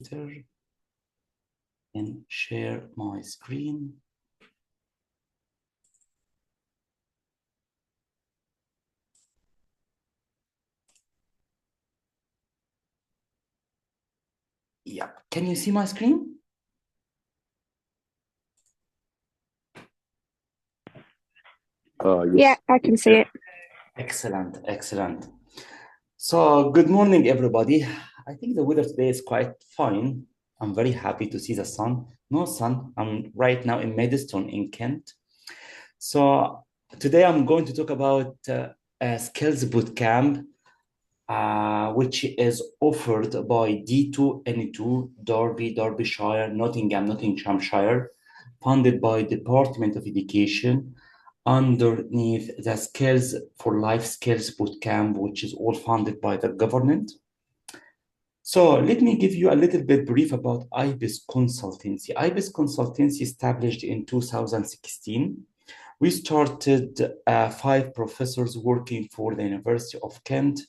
computer and share my screen. Yeah, can you see my screen? Yeah, I can see it. Excellent, excellent. So good morning, everybody. I think the weather today is quite fine. I'm very happy to see the sun. No sun. I'm right now in Maidstone in Kent. So today I'm going to talk about Skills Bootcamp, which is offered by D2N2, Derbyshire, Nottinghamshire, funded by Department of Education underneath the Skills for Life Skills Bootcamp, which is all funded by the government. So let me give you a little bit brief about IBIS Consultancy. IBIS Consultancy established in 2016. We started 5 professors working for the University of Kent,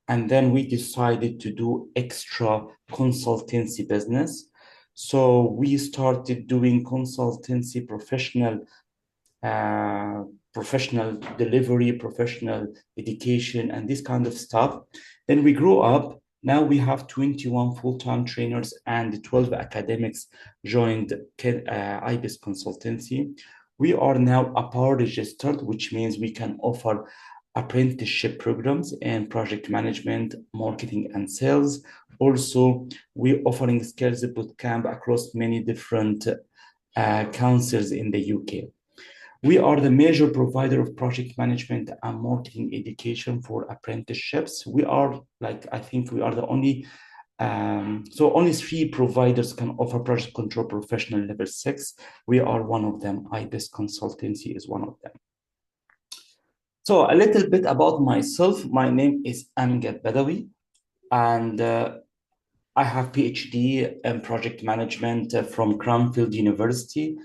and then we decided to do extra consultancy business. So we started doing consultancy, professional delivery, professional education, and this kind of stuff. Then we grew up. Now we have 21 full-time trainers and 12 academics joined IBIS Consultancy. We are now a PAR registered, which means we can offer apprenticeship programs in project management, marketing, and sales. Also, we're offering skills bootcamp across many different councils in the UK. We are the major provider of project management and marketing education for apprenticeships. We are I think we are the only, so only 3 providers can offer project control professional level 6. We are one of them. IBIS Consultancy is one of them. So a little bit about myself. My name is Amgad Badawi, and I have PhD in project management from Cranfield University,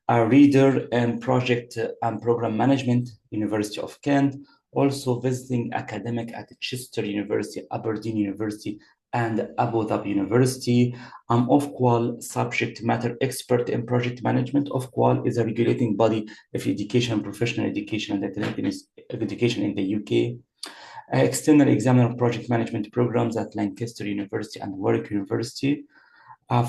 a reader in project and program management, University of Kent, also visiting academic at Chester University, Aberdeen University, and Abu Dhabi University. I'm OFQUAL subject matter expert in project management. OFQUAL is a regulating body of education, professional education, and academic education in the UK. External examiner of project management programs at Lancaster University and Warwick University.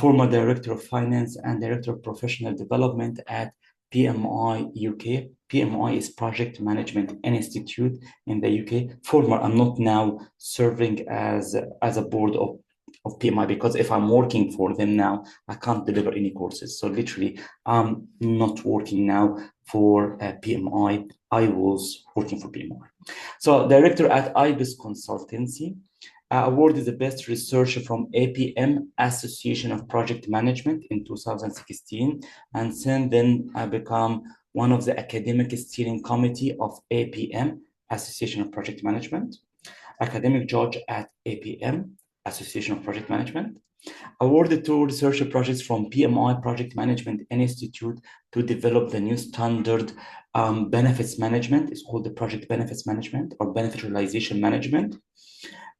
Former Director of Finance and Director of Professional Development at PMI UK. PMI is Project Management Institute in the UK. Former, I'm not now serving as a board of PMI, because if I'm working for them now, I can't deliver any courses. So literally, I'm not working now for PMI. I was working for PMI. So director at IBIS Consultancy. Awarded the best researcher from APM, Association of Project Management, in 2016, and since then I become one of the academic steering committee of APM, Association of Project Management, academic judge at APM, Association of Project Management, awarded 2 research projects from PMI Project Management Institute to develop the new standard benefits management. It's called the Project Benefits Management or Benefit Realization Management.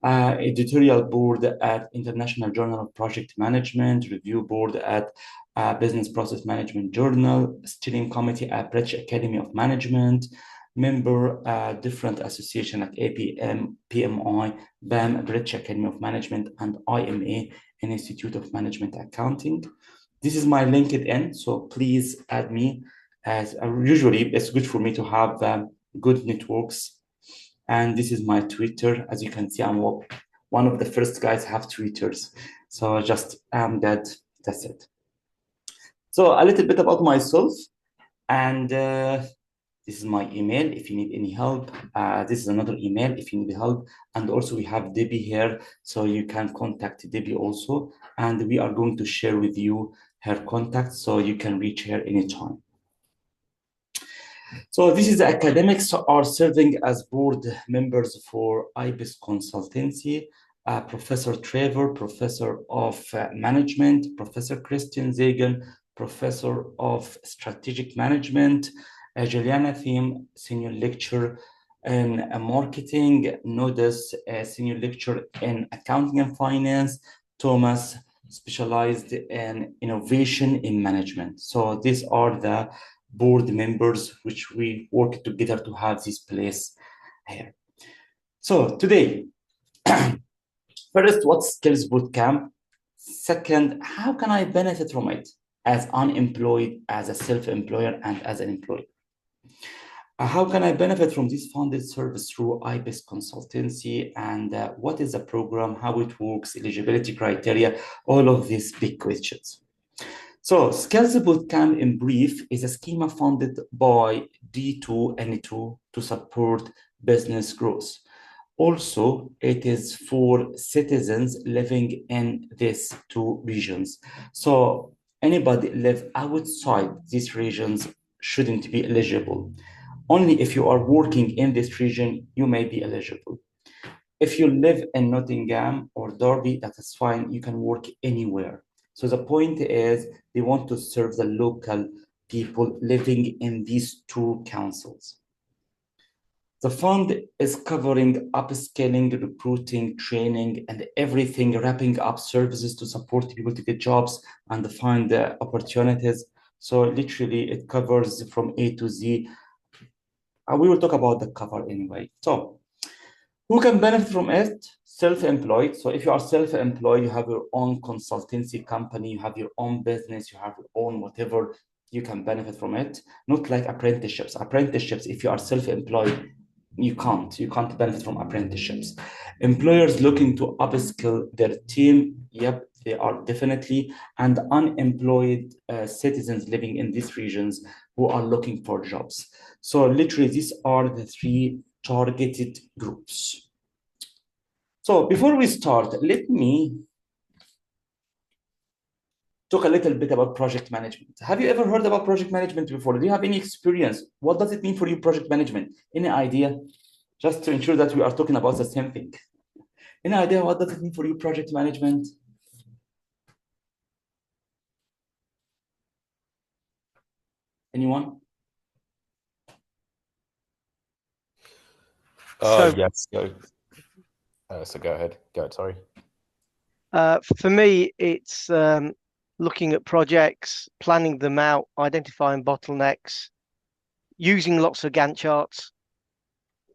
Editorial board at International Journal of Project Management, review board at Business Process Management Journal, steering committee at British Academy of Management, member different association at APM, PMI, BAM, British Academy of Management, and IMA, an Institute of Management Accounting. This is my LinkedIn, so please add me. As usually, it's good for me to have good networks. And this is my Twitter. As you can see, I'm one of the first guys to have Twitters. So just that's it. So a little bit about myself. And this is my email if you need any help. This is another email if you need help. And also we have Debbie here, so you can contact Debbie also. And we are going to share with you her contact so you can reach her anytime. So this is the academics are serving as board members for IBIS Consultancy. Professor Trevor, Professor of Management, Professor Christian Zagan, Professor of Strategic Management, Juliana Thiem, Senior Lecturer in Marketing, Nodus, Senior Lecturer in Accounting and Finance, Thomas, specialized in innovation in management. So these are the board members which we work together to have this place here. So today, first, what skills bootcamp? Second, how can I benefit from it as unemployed, as a self-employer, and as an employee? How can I benefit from this funded service through IBIS consultancy? And what is the program, how it works, eligibility criteria, all of these big questions. So Skills Bootcamp in brief is a schema funded by D2N2 to support business growth. Also, it is for citizens living in these two regions. So anybody live outside these regions shouldn't be eligible. Only if you are working in this region, you may be eligible. If you live in Nottingham or Derby, that is fine. You can work anywhere. So the point is they want to serve the local people living in these two councils. The fund is covering upskilling, recruiting, training, and everything, wrapping up services to support people to get jobs and find opportunities. So literally it covers from A to Z. We will talk about the cover anyway. So who can benefit from it? Self-employed. So if you are self-employed, you have your own consultancy company, you have your own business, you have your own whatever, you can benefit from it. Not like apprenticeships. Apprenticeships, if you are self-employed, you can't benefit from apprenticeships. Employers looking to upskill their team, yep, they are definitely, and unemployed citizens living in these regions who are looking for jobs. So literally, these are the three targeted groups. So before we start, let me talk a little bit about project management. Have you ever heard about project management before? Do you have any experience? What does it mean for you, project management? Any idea? Just to ensure that we are talking about the same thing. Any idea what does it mean for you, project management? Anyone? Yes. So go ahead. Sorry. For me, it's looking at projects, planning them out, identifying bottlenecks, using lots of Gantt charts,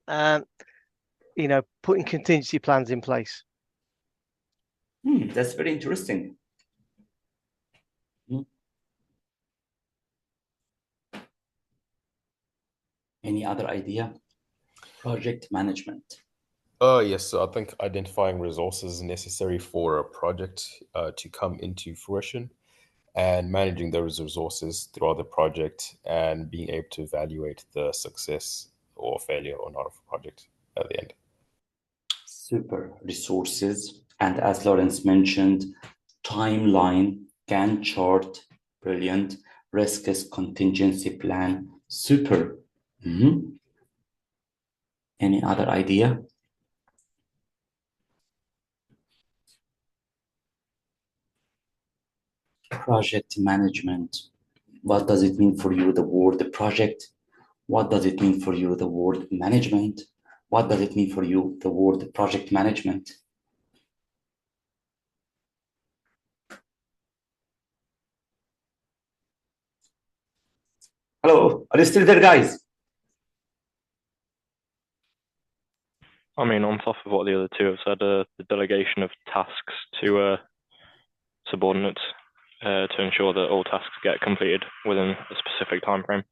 putting contingency plans in place. That's very interesting. Any other idea? Project management. Yes. So I think identifying resources necessary for a project to come into fruition and managing those resources throughout the project and being able to evaluate the success or failure or not of a project at the end. Super. Resources. And as Lawrence mentioned, timeline, Gantt chart, brilliant. Risks contingency plan, super. Any other idea? Project management. What does it mean for you, the word project? What does it mean for you, the word management? What does it mean for you, the word project management? Hello, are you still there, guys? I mean, on top of what the other two have said, the delegation of tasks to subordinates to ensure that all tasks get completed within a specific time frame.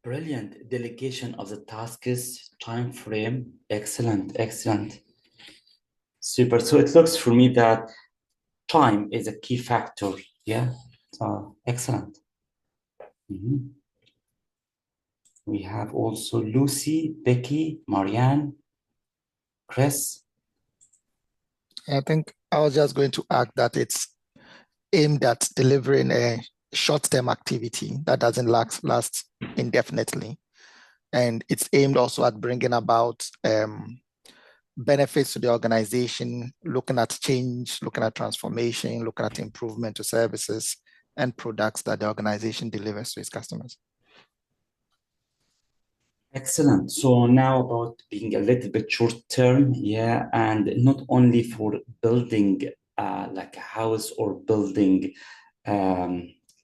Brilliant. Delegation of the tasks, time frame. Excellent, excellent. Super. So it looks for me that time is a key factor. Yeah. So excellent. We have also Lucy, Becky, Marianne, Chris. I think I was just going to add that it's aimed at delivering a short-term activity that doesn't last indefinitely. And it's aimed also at bringing about benefits to the organization, looking at change, looking at transformation, looking at improvement to services and products that the organization delivers to its customers. Excellent. So now about being a little bit short term, yeah, and not only for building like a house or building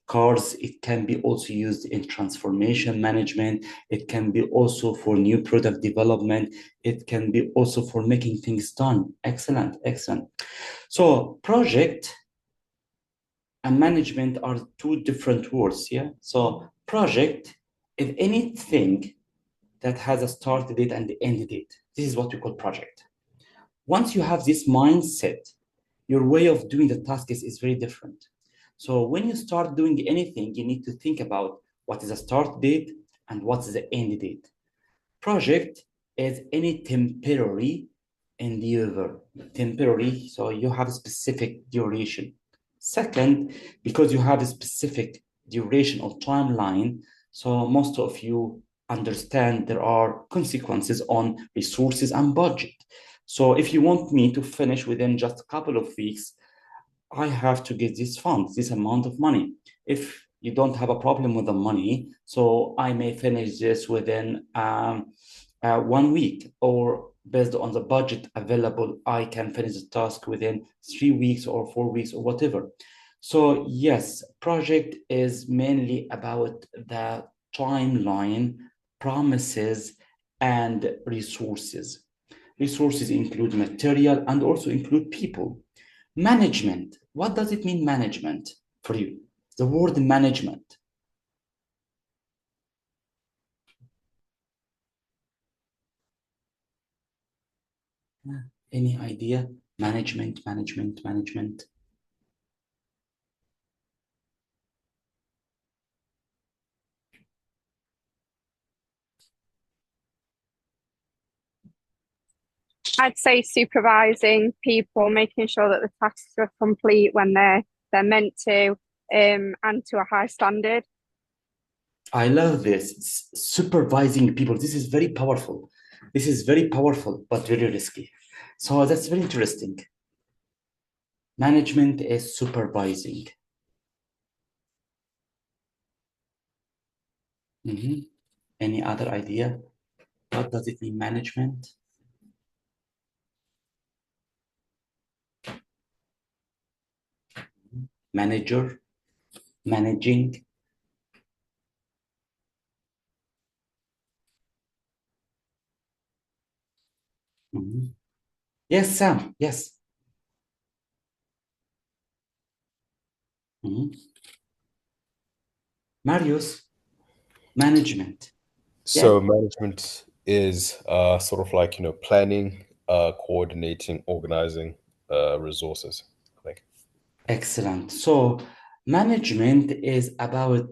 cars. It can be also used in transformation management. It can be also for new product development. It can be also for making things done. Excellent, excellent. So project and management are two different words, yeah? So project is anything that has a start date and end date. This is what we call project. Once you have this mindset, your way of doing the task is very different. So when you start doing anything, you need to think about what is the start date and what is the end date. Project is any temporary endeavor. Temporary, so you have a specific duration. Second, because you have a specific duration or timeline, so most of you understand there are consequences on resources and budget. So if you want me to finish within just a couple of weeks, I have to get this fund, this amount of money. If you don't have a problem with the money, so I may finish this within 1 week, or based on the budget available, I can finish the task within 3 weeks or 4 weeks or whatever. So yes, project is mainly about the timeline, promises, and resources. Resources include material and also include people. Management. What does it mean, management, for you? The word management. Any idea? Management, management, management. I'd say supervising people, making sure that the tasks are complete when they're meant to, and to a high standard. I love this. It's supervising people. This is very powerful. This is very powerful, but very risky. So that's very interesting. Management is supervising. Any other idea? What does it mean, management? Manager, managing. Yes, Sam, yes. Marius, management. So management is sort of like, planning, coordinating, organizing resources, I think. Excellent. So management is about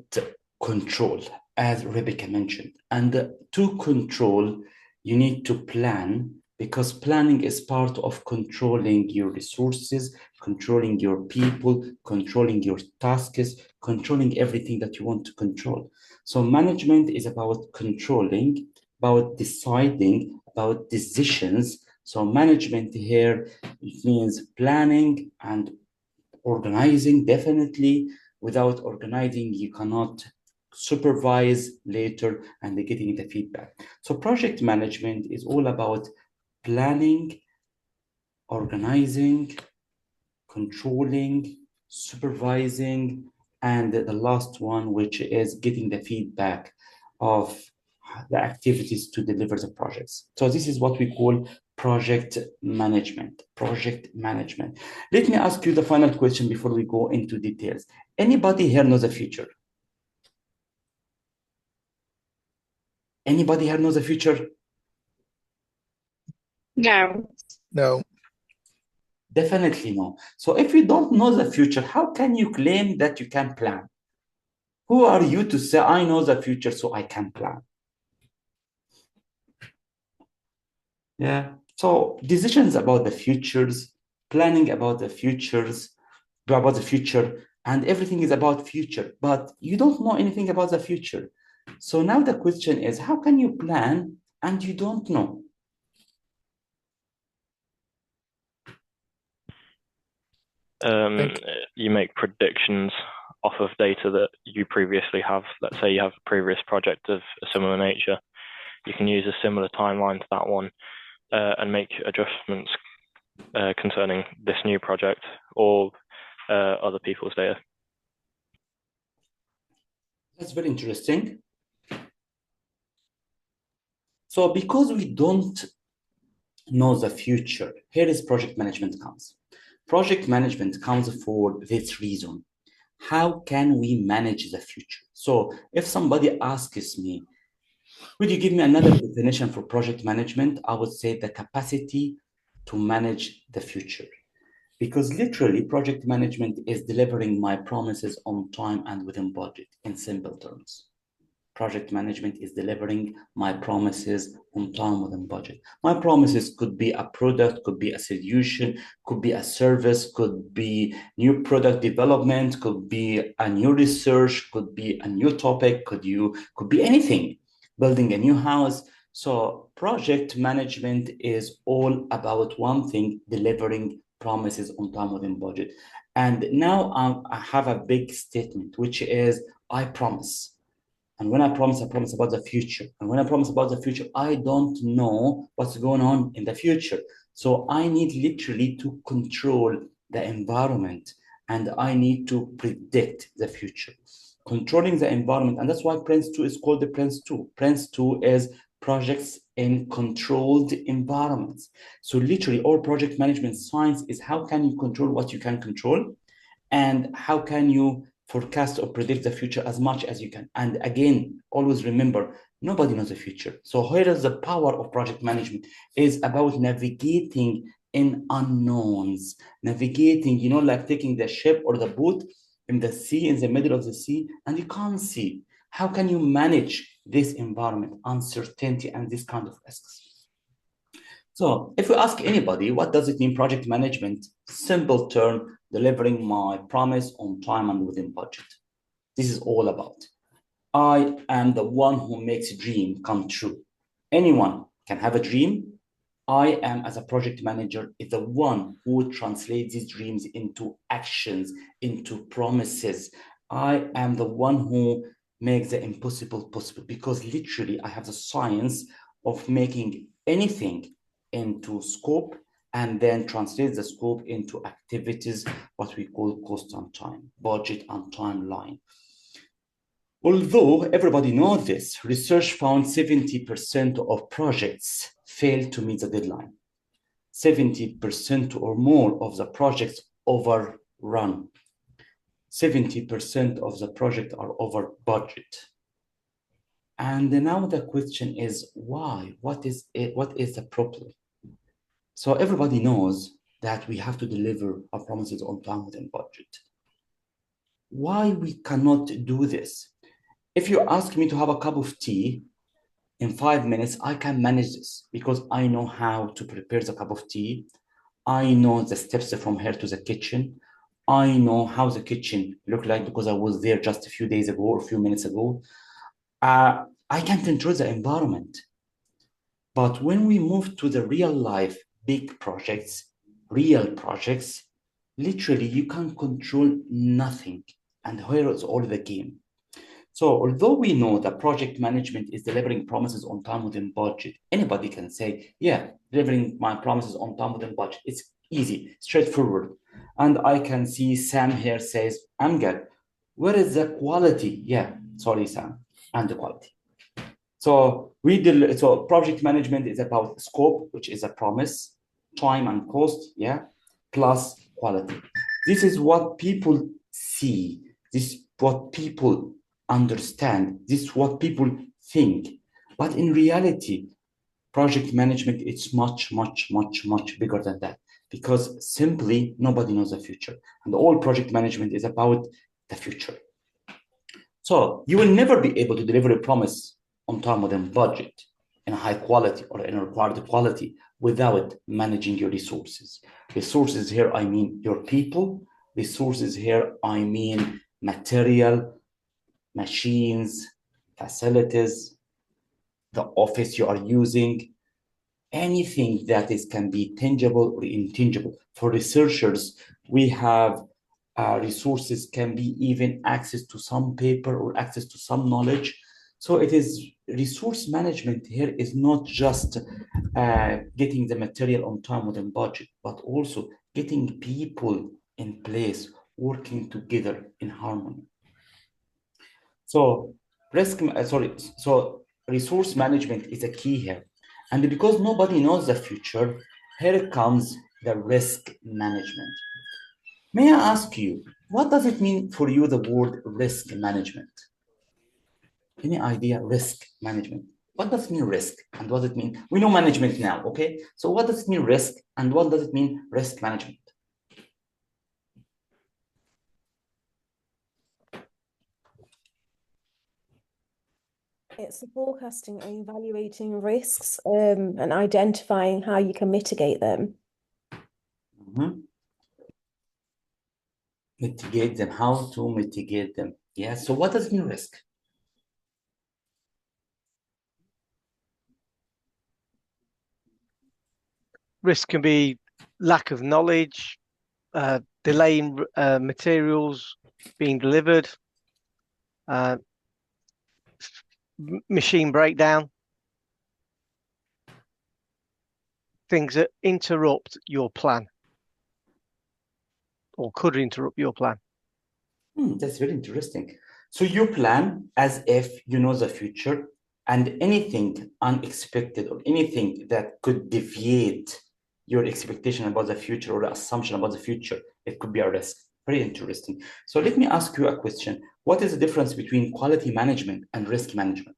control, as Rebecca mentioned. And to control, you need to plan, because planning is part of controlling your resources, controlling your people, controlling your tasks, controlling everything that you want to control. So management is about controlling, about deciding, about decisions. So management here, it means planning and organizing. Definitely, without organizing, you cannot supervise later and getting the feedback. So project management is all about planning, organizing, controlling, supervising, and the last one, which is getting the feedback of the activities to deliver the projects. So this is what we call project management. Project management. Let me ask you the final question before we go into details. Anybody here knows the future? Anybody here knows the future? No. No. Definitely no. So if you don't know the future, how can you claim that you can plan? Who are you to say, I know the future, so I can plan? Yeah. So decisions about the futures, planning about the futures, about the future, and everything is about future, but you don't know anything about the future. So now the question is, how can you plan and you don't know? You make predictions off of data that you previously have. Let's say you have a previous project of a similar nature. You can use a similar timeline to that one and make adjustments concerning this new project or other people's data? That's very interesting. So because we don't know the future, here is project management comes. Project management comes for this reason. How can we manage the future? So if somebody asks me, would you give me another definition for project management? I would say the capacity to manage the future. Because literally, project management is delivering my promises on time and within budget, in simple terms. Project management is delivering my promises on time within budget. My promises could be a product, could be a solution, could be a service, could be new product development, could be a new research, could be a new topic, could be anything, building a new house. So project management is all about one thing, delivering promises on time within budget. And now I have a big statement, which is I promise. And when I promise about the future. And when I promise about the future, I don't know what's going on in the future. So I need literally to control the environment and I need to predict the future. Controlling the environment, and that's why Prince 2 is called the Prince 2. Prince 2 is projects in controlled environments. So literally all project management science is how can you control what you can control and how can you forecast or predict the future as much as you can. And again, always remember, nobody knows the future. So here is the power of project management is about navigating in unknowns, navigating, like taking the ship or the boat in the sea, in the middle of the sea, and you can't see. How can you manage this environment, uncertainty, and this kind of risks? So if we ask anybody, what does it mean, project management? Simple term, delivering my promise on time and within budget. This is all about. I am the one who makes a dream come true. Anyone can have a dream. I am, as a project manager, is the one who translates these dreams into actions, into promises. I am the one who makes the impossible possible because literally I have the science of making anything into scope and then translate the scope into activities, what we call cost and time, budget and timeline. Although everybody knows this, research found 70% of projects fail to meet the deadline. 70% or more of the projects overrun. 70% of the projects are over budget. And now the question is why? What is the problem? So everybody knows that we have to deliver our promises on time within budget. Why we cannot do this? If you ask me to have a cup of tea in 5 minutes, I can manage this because I know how to prepare the cup of tea. I know the steps from here to the kitchen. I know how the kitchen look like because I was there just a few days ago or a few minutes ago. I can control the environment. But when we move to the real life, big projects, real projects, literally you can control nothing. And here is all the game. So although we know that project management is delivering promises on time within budget, anybody can say, yeah, delivering my promises on time within budget. It's easy, straightforward. And I can see Sam here says, Amgad, where is the quality? Yeah, sorry, Sam, and the quality. So project management is about scope, which is a promise, time and cost, yeah, plus quality. This is what people see. This is what people understand. This is what people think. But in reality, project management is much, much, much, much bigger than that because simply nobody knows the future. And all project management is about the future. So you will never be able to deliver a promise on time within budget in a high quality or in a required quality without managing your resources. Resources here, I mean your people. Resources here, I mean material, machines, facilities, the office you are using, anything that can be tangible or intangible. For researchers, we have resources can be even access to some paper or access to some knowledge. So it is resource management here is not just getting the material on time within budget, but also getting people in place working together in harmony. So so resource management is a key here. And because nobody knows the future, here comes the risk management. May I ask you, what does it mean for you, the word risk management? Any idea, risk management? What does it mean risk and what does it mean? We know management now, okay? So what does it mean risk and what does it mean risk management? It's the forecasting and evaluating risks and identifying how you can mitigate them. Mm-hmm. Mitigate them, how to mitigate them. Yeah, so what does it mean risk? Risk can be lack of knowledge, delaying materials being delivered, machine breakdown, things that interrupt your plan or could interrupt your plan. That's very interesting. So you plan as if you know the future, and anything unexpected or anything that could deviate your expectation about the future or assumption about the future, it could be a risk. Very interesting. So let me ask you a question. What is the difference between quality management and risk management?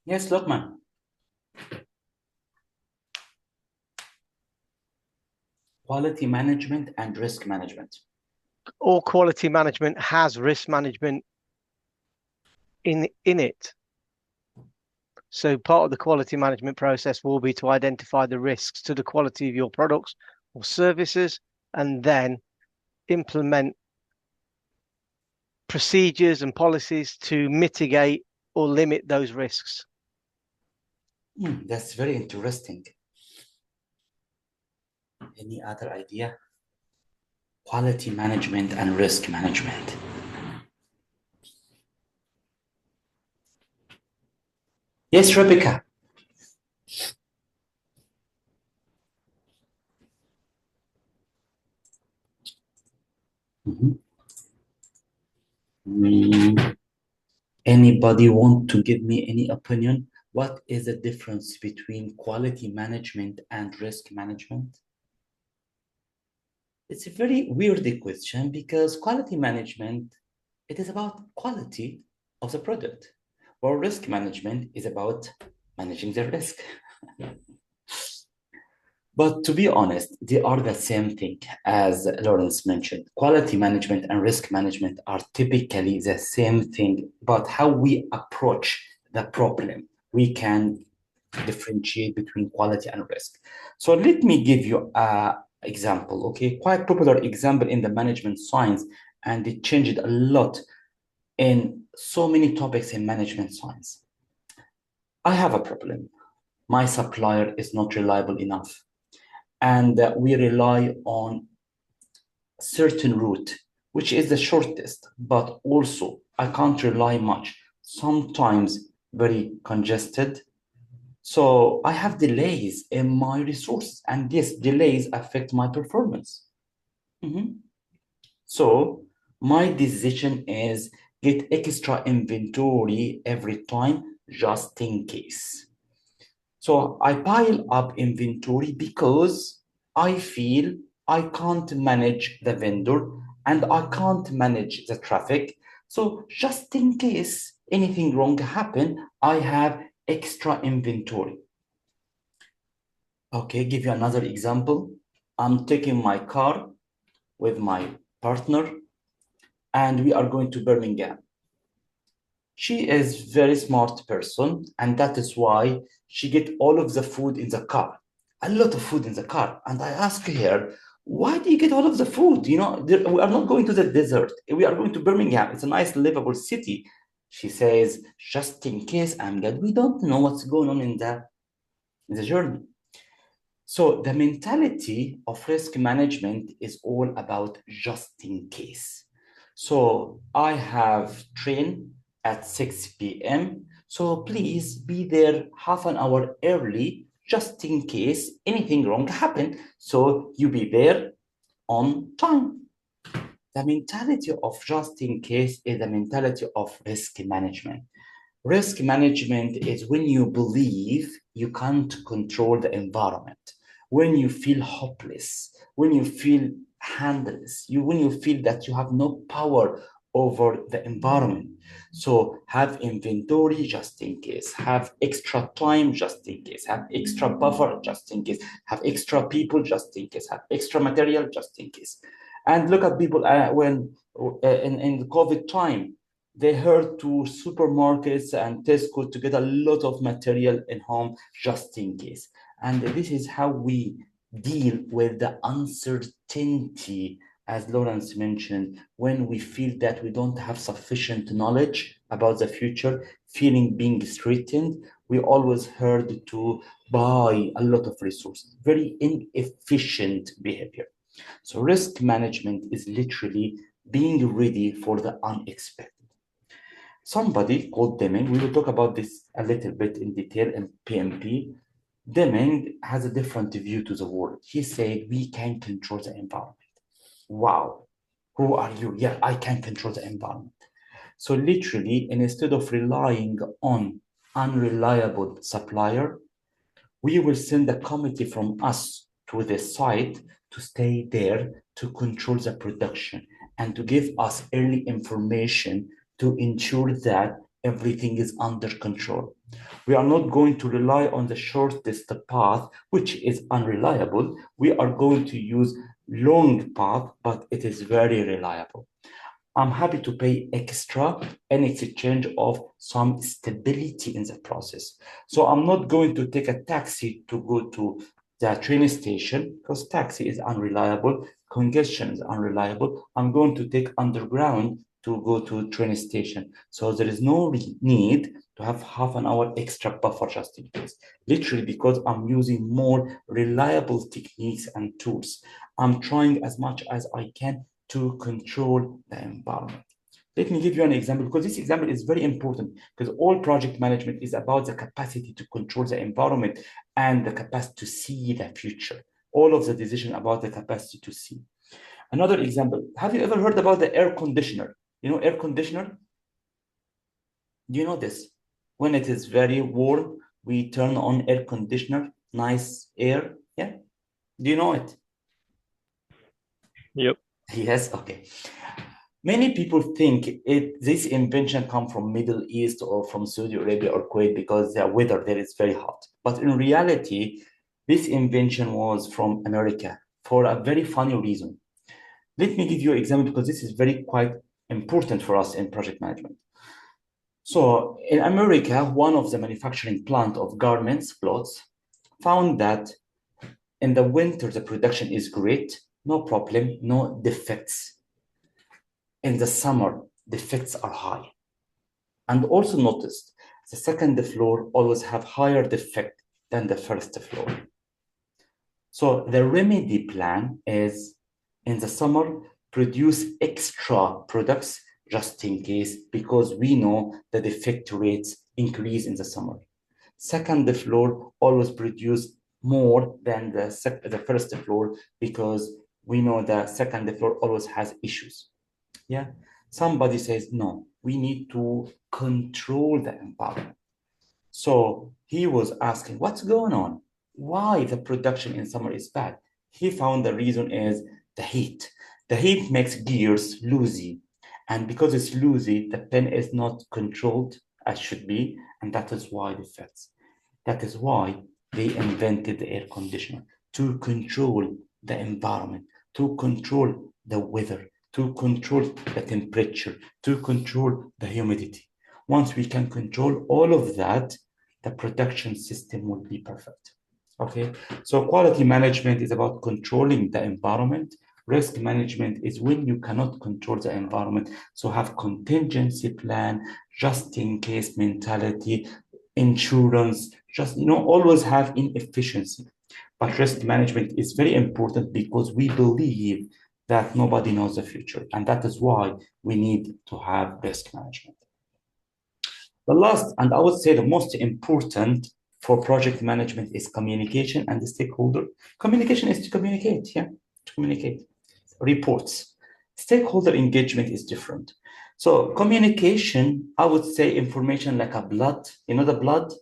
Yes, Lokman. Quality management and risk management. All quality management has risk management in it. So part of the quality management process will be to identify the risks to the quality of your products or services and then implement procedures and policies to mitigate or limit those risks. That's very interesting. Any other idea? Quality management and risk management. Yes, Rebecca. Anybody want to give me any opinion? What is the difference between quality management and risk management? It's a very weird question because quality management, it is about quality of the product, while risk management is about managing the risk. But to be honest, they are the same thing, as Lawrence mentioned. Quality management and risk management are typically the same thing, but how we approach the problem, we can differentiate between quality and risk. So let me give you an example, okay? Quite popular example in the management science, and it changed a lot in so many topics in management science. I have a problem. My supplier is not reliable enough. And we rely on certain route, which is the shortest, but also I can't rely much, sometimes very congested. So I have delays in my resources, and these delays affect my performance. So my decision is get extra inventory every time, just in case. So I pile up inventory because I feel I can't manage the vendor and I can't manage the traffic. So just in case anything wrong happen, I have extra inventory. Okay, give you another example. I'm taking my car with my partner and we are going to Birmingham. She is very smart person, and that is why she get all of the food in the car, a lot of food in the car. And I ask her, why do you get all of the food? You know, we are not going to the desert. We are going to Birmingham. It's a nice, livable city. She says, just in case, I'm glad we don't know what's going on in the in the journey. So the mentality of risk management is all about just in case. So I have train at 6 p.m. So please be there half an hour early, just in case anything wrong happen. So you be there on time. The mentality of just in case is the mentality of risk management. Risk management is when you believe you can't control the environment, when you feel hopeless, when you feel handless, when you feel that you have no power over the environment. So have inventory just in case, have extra time just in case, have extra buffer just in case, have extra people just in case, have extra material just in case. And look at people when in the COVID time, they heard to supermarkets and Tesco to get a lot of material in home just in case. And this is how we deal with the uncertainty, as Lawrence mentioned, when we feel that we don't have sufficient knowledge about the future, feeling being threatened, we always heard to buy a lot of resources, very inefficient behavior. So risk management is literally being ready for the unexpected. Somebody called Deming, we will talk about this a little bit in detail in PMP. Deming has a different view to the world. He said, we can control the environment. Wow, who are you? Yeah, I can control the environment. So literally, instead of relying on unreliable supplier, we will send a committee from us to the site to stay there to control the production and to give us early information to ensure that everything is under control. We are not going to rely on the shortest path, which is unreliable. We are going to use long path, but it is very reliable. I'm happy to pay extra in exchange of some stability in the process. So I'm not going to take a taxi to go to the train station because taxi is unreliable, congestion is unreliable. I'm going to take underground to go to train station. So there is no need to have half an hour extra buffer just in case. Literally because I'm using more reliable techniques and tools. I'm trying as much as I can to control the environment. Let me give you an example because this example is very important because all project management is about the capacity to control the environment and the capacity to see the future. All of the decision about the capacity to see. Another example, have you ever heard about the air conditioner? You know air conditioner? Do you know this? When it is very warm, we turn on air conditioner, nice air, yeah? Do you know it? Yep. Yes, okay. Many people think this invention come from Middle East or from Saudi Arabia or Kuwait because the weather there is very hot. But in reality, this invention was from America for a very funny reason. Let me give you an example because this is very quite important for us in project management. So in America, one of the manufacturing plant of garments, clothes, found that in the winter, the production is great, no problem, no defects. In the summer, defects are high. And also noticed the second floor always have higher defect than the first floor. So the remedy plan is in the summer, produce extra products just in case, because we know the defect rates increase in the summer. Second floor always produce more than the first floor because we know the second floor always has issues. Yeah, somebody says, no, we need to control the environment. So he was asking, what's going on? Why the production in summer is bad? He found the reason is the heat. The heat makes gears loosey. And because it's loosey, the pen is not controlled as should be. And that is why it affects. That is why they invented the air conditioner to control the environment, to control the weather, to control the temperature, to control the humidity. Once we can control all of that, the production system will be perfect. Okay, so quality management is about controlling the environment. Risk management is when you cannot control the environment. So have contingency plan, just in case mentality, insurance, just always have inefficiency. But risk management is very important because we believe that nobody knows the future, and that is why we need to have risk management. The last, and I would say the most important for project management, is communication and the stakeholder. Communication is to communicate, to communicate. Reports. Stakeholder engagement is different. So communication, I would say information like a blood, the blood.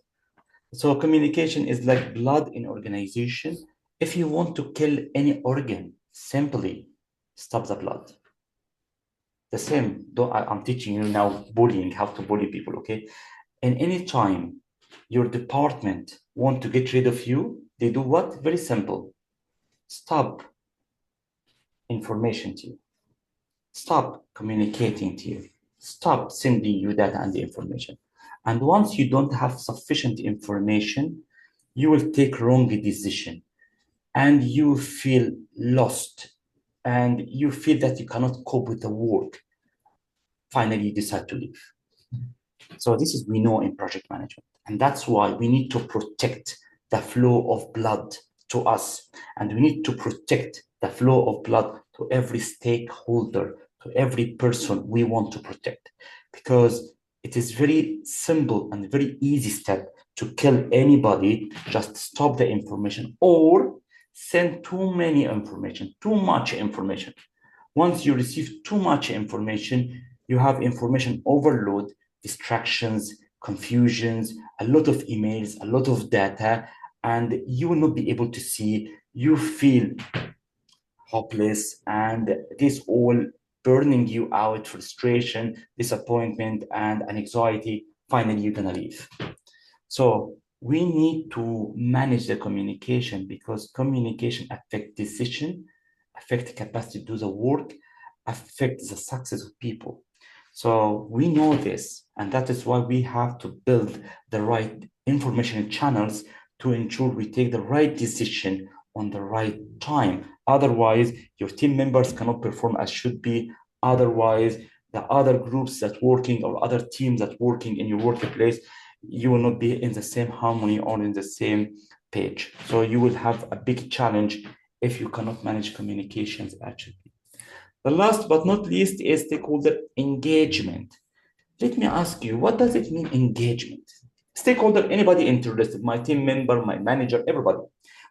So communication is like blood in organization. If you want to kill any organ, simply stop the blood. The same, I'm teaching you now bullying, how to bully people, okay? And any time your department want to get rid of you, they do what? Very simple. Stop information to you. Stop communicating to you. Stop sending you data and the information. And once you don't have sufficient information, you will take wrong decision and you feel lost and you feel that you cannot cope with the work. Finally, you decide to leave. So this is, we know in project management, and that's why we need to protect the flow of blood to us, and we need to protect the flow of blood to every stakeholder, to every person we want to protect, because it is very simple and very easy step to kill anybody. Just stop the information or send too many information, too much information. Once you receive too much information, you have information overload, distractions, confusions, a lot of emails, a lot of data, and you will not be able to see. You feel hopeless, and this all burning you out, frustration, disappointment, and anxiety. Finally, you're gonna leave. So we need to manage the communication, because communication affects decision, affects capacity to do the work, affects the success of people. So we know this, and that is why we have to build the right information channels to ensure we take the right decision on the right time. Otherwise, your team members cannot perform as should be. Otherwise, the other groups that working or other teams that working in your workplace, you will not be in the same harmony or in the same page. So you will have a big challenge if you cannot manage communications actually. The last but not least is stakeholder engagement. Let me ask you, what does it mean, engagement? Stakeholder, anybody interested, my team member, my manager, everybody.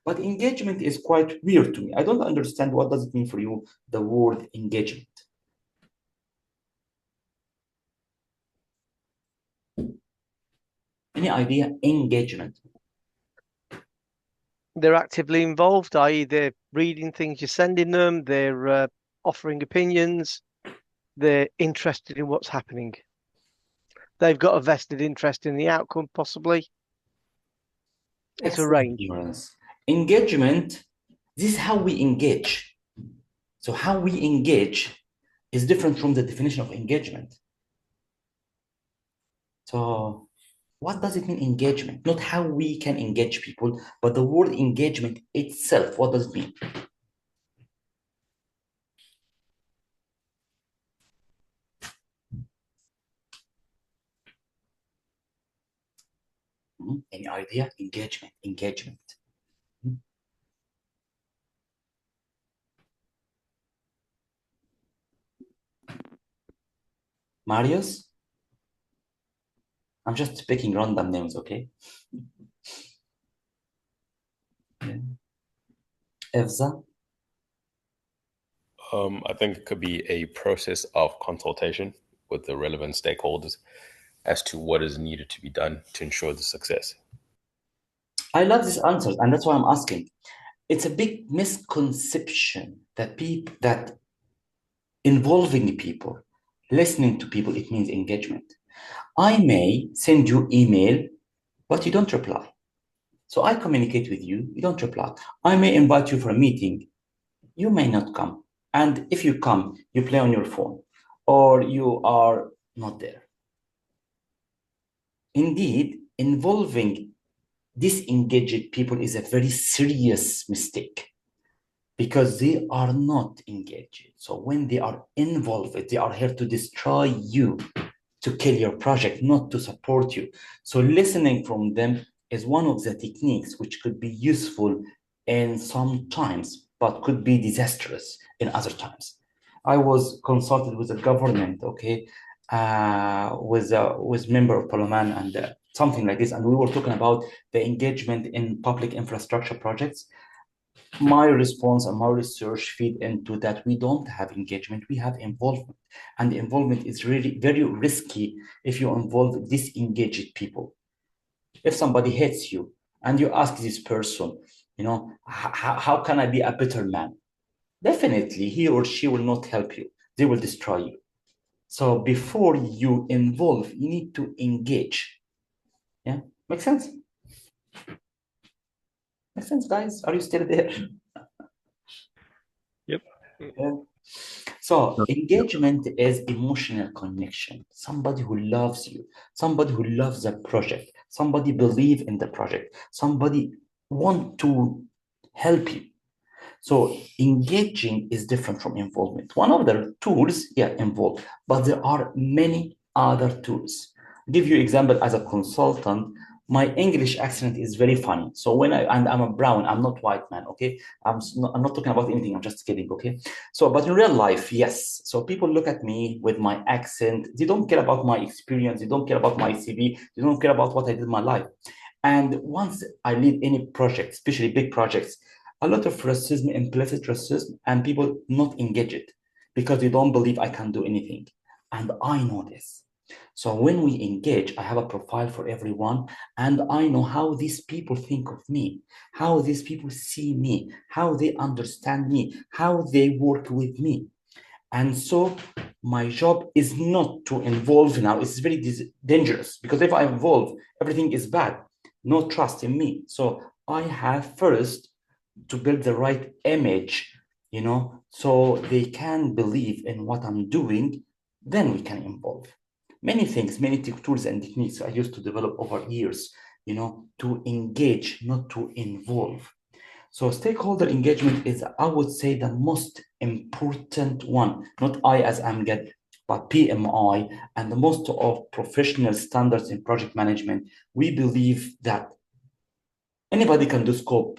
But engagement is quite weird to me. I don't understand, what does it mean for you, the word engagement? Any idea? Engagement. They're actively involved, i.e. they're reading things you're sending them, they're offering opinions, they're interested in what's happening. They've got a vested interest in the outcome, possibly. It's a range. Engagement, this is how we engage. So how we engage is different from the definition of engagement. So what does it mean, engagement? Not how we can engage people, but the word engagement itself, what does it mean? Any idea? Engagement. Marius? I'm just picking random names, okay? Evza? I think it could be a process of consultation with the relevant stakeholders as to what is needed to be done to ensure the success. I love this answer, and that's why I'm asking. It's a big misconception that involving people, listening to people, it means engagement. I may send you email, but you don't reply. So I communicate with you, you don't reply. I may invite you for a meeting, you may not come. And if you come, you play on your phone or you are not there. Indeed, involving disengaged people is a very serious mistake because they are not engaged. So when they are involved, they are here to destroy you, to kill your project, not to support you. So listening from them is one of the techniques which could be useful in some times, but could be disastrous in other times. I was consulted with the government, okay, with member of parliament and something like this, and we were talking about the engagement in public infrastructure projects. My response and my research feed into that we don't have engagement, we have involvement. And involvement is really very risky if you involve disengaged people. If somebody hates you and you ask this person, you know, how can I be a better man? Definitely he or she will not help you. They will destroy you. So before you involve, you need to engage. Yeah, makes sense? Makes sense, guys? Are you still there? Yep. Yeah. So engagement is emotional connection. Somebody who loves you, somebody who loves the project, somebody believe in the project, somebody want to help you. So engaging is different from involvement. One of the tools, yeah, involve, but there are many other tools. I'll give you example as a consultant. My English accent is very funny. So when and I'm a brown, I'm not white man, okay? I'm not talking about anything, I'm just kidding, okay? So, but in real life, yes. So people look at me with my accent. They don't care about my experience. They don't care about my CV. They don't care about what I did in my life. And once I lead any project, especially big projects, a lot of racism, implicit racism, and people not engage it because they don't believe I can do anything. And I know this. So when we engage, I have a profile for everyone, and I know how these people think of me, how these people see me, how they understand me, how they work with me. And so my job is not to involve now. It's very dangerous because if I involve, everything is bad. No trust in me. So I have first to build the right image, you know, so they can believe in what I'm doing, then we can involve. Many things, many tools and techniques I used to develop over years, you know, to engage, not to involve. So stakeholder engagement is, I would say, the most important one, not I as Amgad, but PMI and the most of professional standards in project management. We believe that anybody can do scope.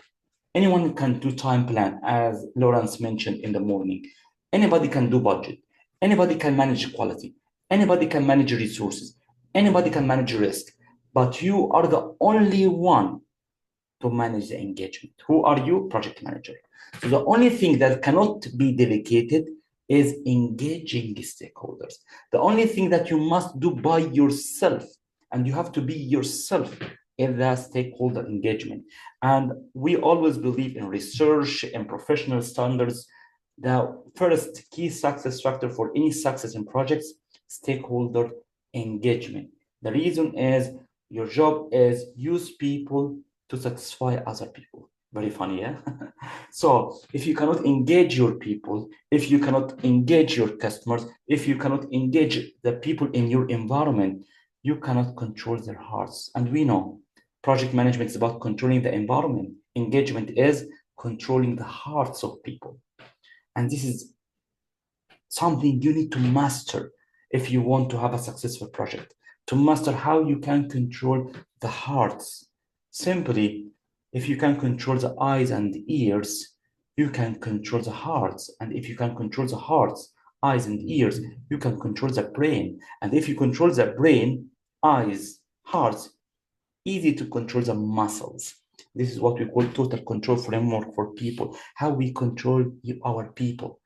Anyone can do time plan, as Lawrence mentioned in the morning. Anybody can do budget. Anybody can manage quality. Anybody can manage resources. Anybody can manage risk. But you are the only one to manage the engagement. Who are you? Project manager. So the only thing that cannot be delegated is engaging stakeholders. The only thing that you must do by yourself, and you have to be yourself, is the stakeholder engagement. And we always believe in research and professional standards. The first key success factor for any success in projects, stakeholder engagement. The reason is your job is use people to satisfy other people. Very funny, yeah? So if you cannot engage your people, if you cannot engage your customers, if you cannot engage the people in your environment, you cannot control their hearts. And we know project management is about controlling the environment. Engagement is controlling the hearts of people. And this is something you need to master if you want to have a successful project, to master how you can control the hearts. Simply, if you can control the eyes and the ears, you can control the hearts. And if you can control the hearts, eyes and ears, you can control the brain. And if you control the brain, eyes, hearts, easy to control the muscles. This is what we call total control framework for people, how we control our people.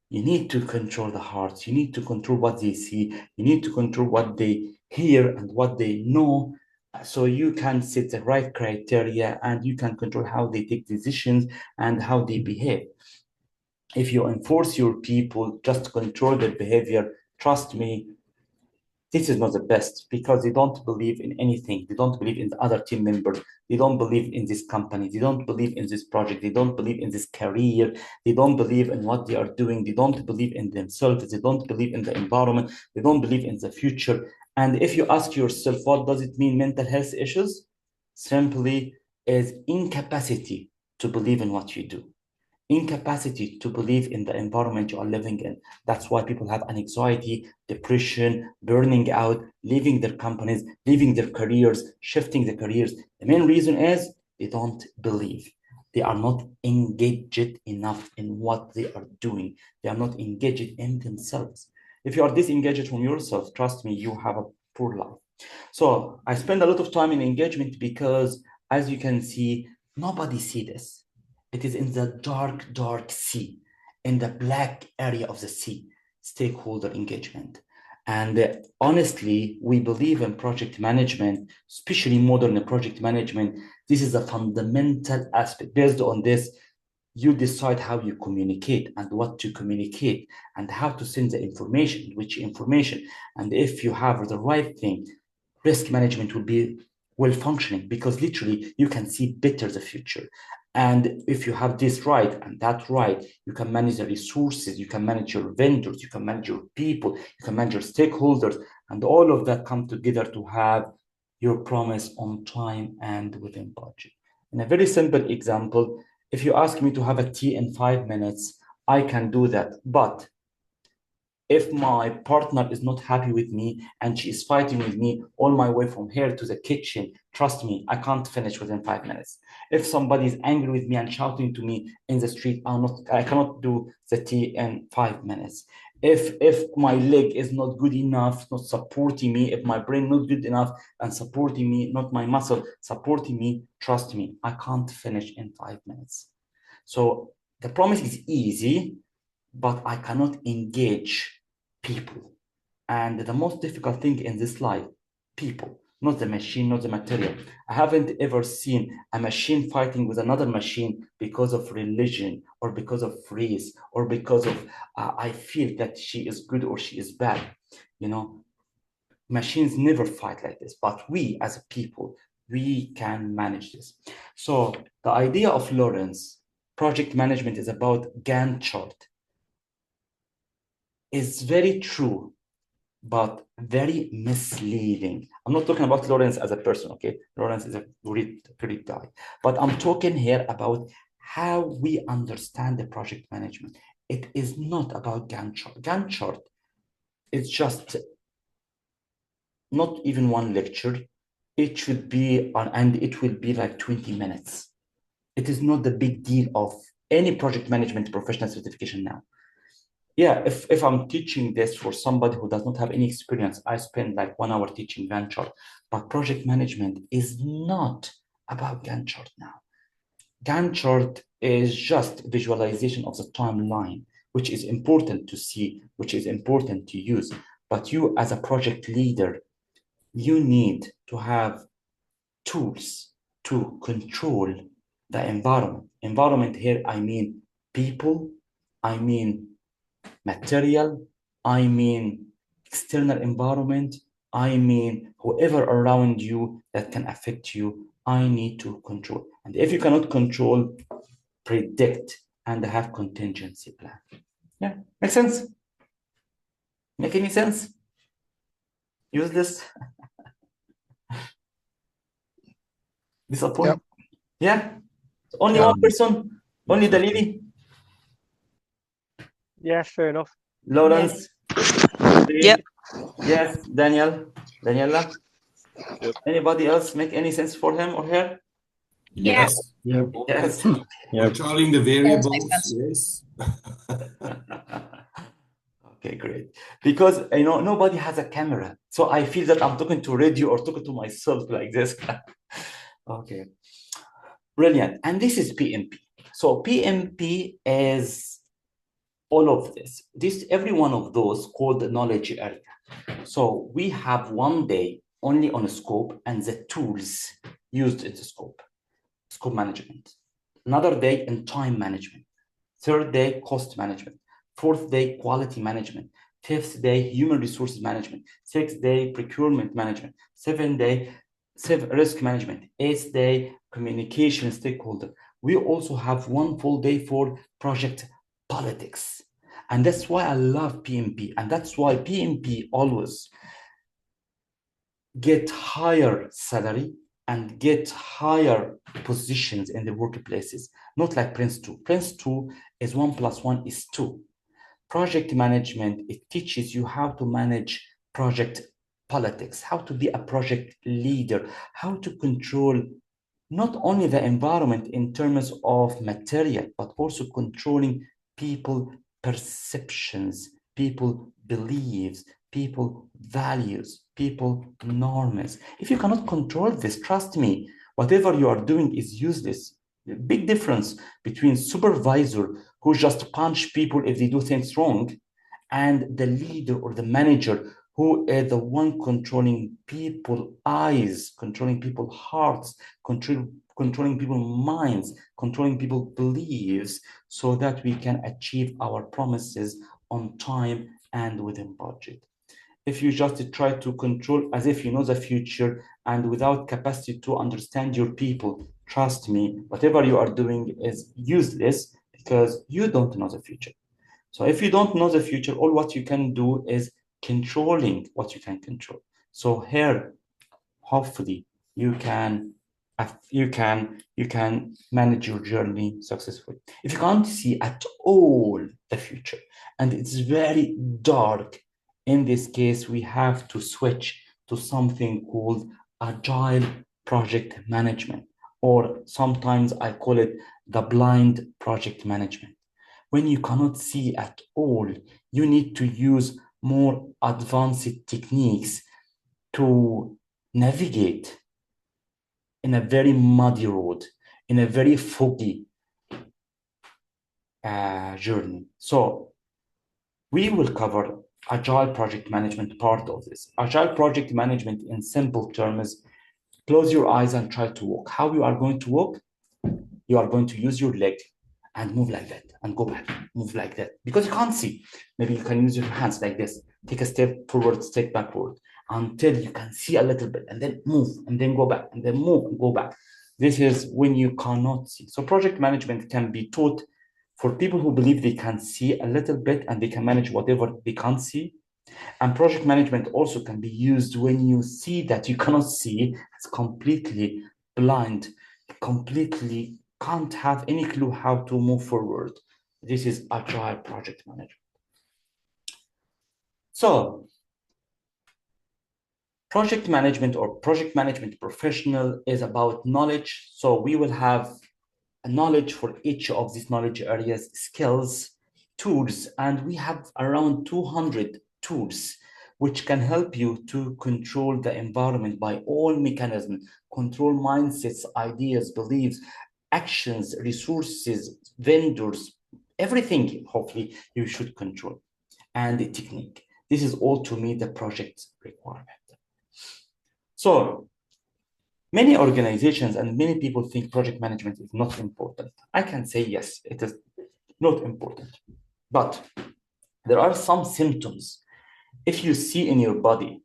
You need to control the hearts. You need to control what they see. You need to control what they hear and what they know, so you can set the right criteria and you can control how they take decisions and how they behave. If you enforce your people just to control their behavior, trust me, this is not the best, because they don't believe in anything. They don't believe in the other team members. They don't believe in this company. They don't believe in this project. They don't believe in this career. They don't believe in what they are doing. They don't believe in themselves. They don't believe in the environment. They don't believe in the future. And if you ask yourself, what does it mean, mental health issues? Simply is incapacity to believe in what you do. incapacity to believe in the environment you are living in. That's why people have anxiety, depression, burning out, leaving their companies, leaving their careers, shifting their careers. The main reason is they don't believe. They are not engaged enough in what they are doing. They are not engaged in themselves. If you are disengaged from yourself, trust me, you have a poor life. So I spend a lot of time in engagement because, as you can see, nobody sees this. It is in the dark, dark sea, in the black area of the sea, stakeholder engagement. And honestly, we believe in project management, especially modern project management. This is a fundamental aspect. Based on this, you decide how you communicate and what to communicate and how to send the information, which information. And if you have the right thing, risk management will be well functioning, because literally you can see better the future. And if you have this right and that right, you can manage the resources, you can manage your vendors, you can manage your people, you can manage your stakeholders, and all of that come together to have your promise on time and within budget. In a very simple example, if you ask me to have a tea in 5 minutes, I can do that. But if my partner is not happy with me and she is fighting with me all my way from here to the kitchen, trust me, I can't finish within 5 minutes. If somebody is angry with me and shouting to me in the street, I cannot do the tea in 5 minutes. If my leg is not good enough, not supporting me, if my brain not good enough and supporting me, not my muscle supporting me, trust me, I can't finish in 5 minutes. So the promise is easy, but I cannot engage people. And the most difficult thing in this life, people, not the machine, not the material. I haven't ever seen a machine fighting with another machine because of religion or because of race or because of I feel that she is good or she is bad. You know, machines never fight like this, but we as a people, we can manage this. So the idea of Lawrence, project management is about Gantt chart. Is very true, but very misleading. I'm not talking about Lawrence as a person, okay? Lawrence is a great guy. But I'm talking here about how we understand the project management. It is not about Gantt chart. Gantt chart is just not even one lecture. It should be, and it will be like 20 minutes. It is not the big deal of any project management professional certification now. Yeah, if I'm teaching this for somebody who does not have any experience, I spend like 1 hour teaching Gantt chart. But project management is not about Gantt chart now. Gantt chart is just visualization of the timeline, which is important to see, which is important to use. But you as a project leader, you need to have tools to control the environment. Environment here, I mean people, I mean material, I mean external environment, I mean whoever around you that can affect you, I need to control. And if you cannot control, predict and have contingency plan. Yeah, make sense? Make any sense? Use this. Disappoint? Yeah? Only one person? Only the lady? Yeah, fair enough. Lawrence? Yep. Yes, Daniela? Yep. Anybody else make any sense for him or her? Yes. Yes. Yes. Controlling the variables, yes. Okay, great. Because nobody has a camera, so I feel that I'm talking to radio or talking to myself like this. Okay, brilliant. And this is PMP. So PMP is all of this. Every one of those called the knowledge area. So we have one day only on a scope and the tools used in the scope management. Another day in time management. Third day, cost management. Fourth day, quality management. Fifth day, human resources management. Sixth day, procurement management. Seventh day, risk management. Eighth day, communication stakeholder. We also have one full day for project politics. And that's why I love PMP. And that's why PMP always get higher salary and get higher positions in the workplaces, not like Prince 2. Prince 2 is 1 + 1 is 2. Project management, it teaches you how to manage project politics, how to be a project leader, how to control not only the environment in terms of material, but also controlling people perceptions, people beliefs, people values, people norms. If you cannot control this, trust me, whatever you are doing is useless. The big difference between supervisor who just punch people if they do things wrong and the leader or the manager who is the one controlling people's eyes, controlling people's hearts, controlling people's minds, controlling people's beliefs, so that we can achieve our promises on time and within budget. If you just try to control as if you know the future and without capacity to understand your people, trust me, whatever you are doing is useless because you don't know the future. So if you don't know the future, all what you can do is controlling what you can control. So here, hopefully, you can manage your journey successfully. If you can't see at all the future, and it's very dark, in this case, we have to switch to something called agile project management, or sometimes I call it the blind project management. When you cannot see at all, you need to use more advanced techniques to navigate in a very muddy road, in a very foggy journey. So we will cover agile project management part of this. Agile project management in simple terms, close your eyes and try to walk. How you are going to walk? You are going to use your leg and move like that and go back, move like that, because you can't see. Maybe you can use your hands like this, take a step forward, step backward, until you can see a little bit, and then move, and then go back, and then move and go back. This is when you cannot see. So project management can be taught for people who believe they can see a little bit and they can manage whatever they can't see. And project management also can be used when you see that you cannot see, it's completely blind, completely can't have any clue how to move forward. This is agile project management. So project management or project management professional is about knowledge. So we will have a knowledge for each of these knowledge areas, skills, tools, and we have around 200 tools which can help you to control the environment by all mechanisms, control mindsets, ideas, beliefs, actions, resources, vendors, everything, hopefully, you should control, and the technique. This is all to meet the project requirement. So many organizations and many people think project management is not important. I can say yes, it is not important, but there are some symptoms. If you see in your body,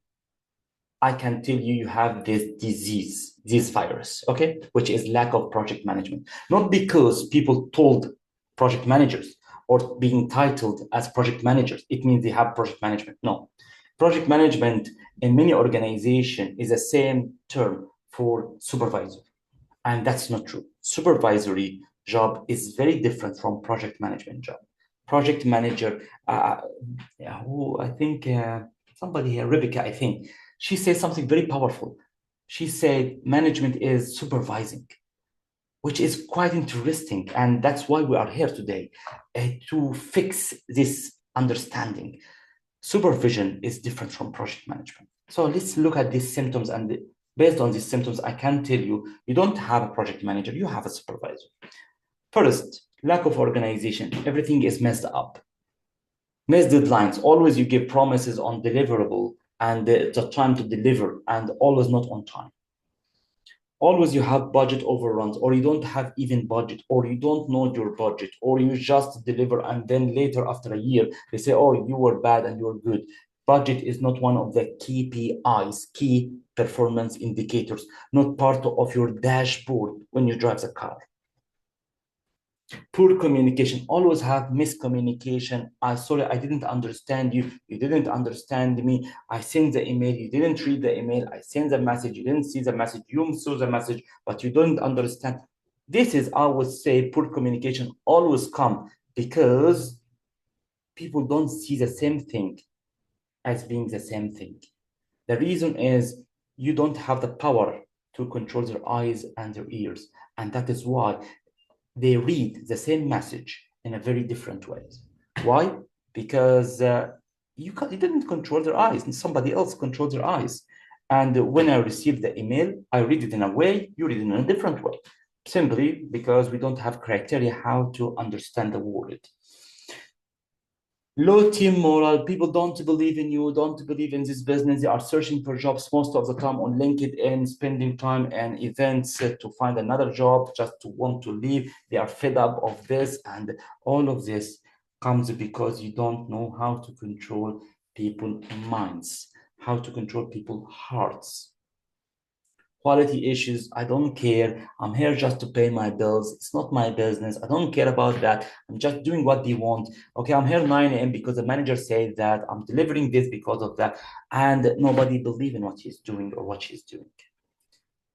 I can tell you you have this disease, this virus, okay, which is lack of project management. Not because people told project managers or being titled as project managers, it means they have project management. No, project management in many organizations is the same term for supervisor, and that's not true. Supervisory job is very different from project management job. Project manager, who I think somebody here, Rebecca, I think, she said something very powerful. She said management is supervising, which is quite interesting. And that's why we are here today, to fix this understanding. Supervision is different from project management. So let's look at these symptoms, and based on these symptoms, I can tell you, you don't have a project manager, you have a supervisor. First, lack of organization. Everything is messed up. Missed deadlines. Always you give promises on deliverable and the time to deliver, and always not on time. Always you have budget overruns, or you don't have even budget, or you don't know your budget, or you just deliver and then later after a year, they say, oh, you were bad and you were good. Budget is not one of the KPIs, key performance indicators, not part of your dashboard when you drive the car. Poor communication, always have miscommunication. Sorry, I didn't understand you. You didn't understand me. I sent the email. You didn't read the email. I sent the message. You didn't see the message. You saw the message, but you don't understand. This is, I would say, poor communication always come because people don't see the same thing as being the same thing. The reason is you don't have the power to control their eyes and their ears. And that is why they read the same message in a very different way. Why? Because you didn't control their eyes, and somebody else controlled their eyes. And when I received the email, I read it in a way, you read it in a different way, simply because we don't have criteria how to understand the word. Low team morale, people don't believe in you, don't believe in this business. They are searching for jobs most of the time on LinkedIn, spending time and events to find another job, just to want to leave. They are fed up of this, and all of this comes because you don't know how to control people's minds, how to control people's hearts. Quality issues, I don't care. I'm here just to pay my bills. It's not my business. I don't care about that. I'm just doing what they want. Okay, I'm here 9 a.m. because the manager said that. I'm delivering this because of that. And nobody believes in what he's doing or what she's doing.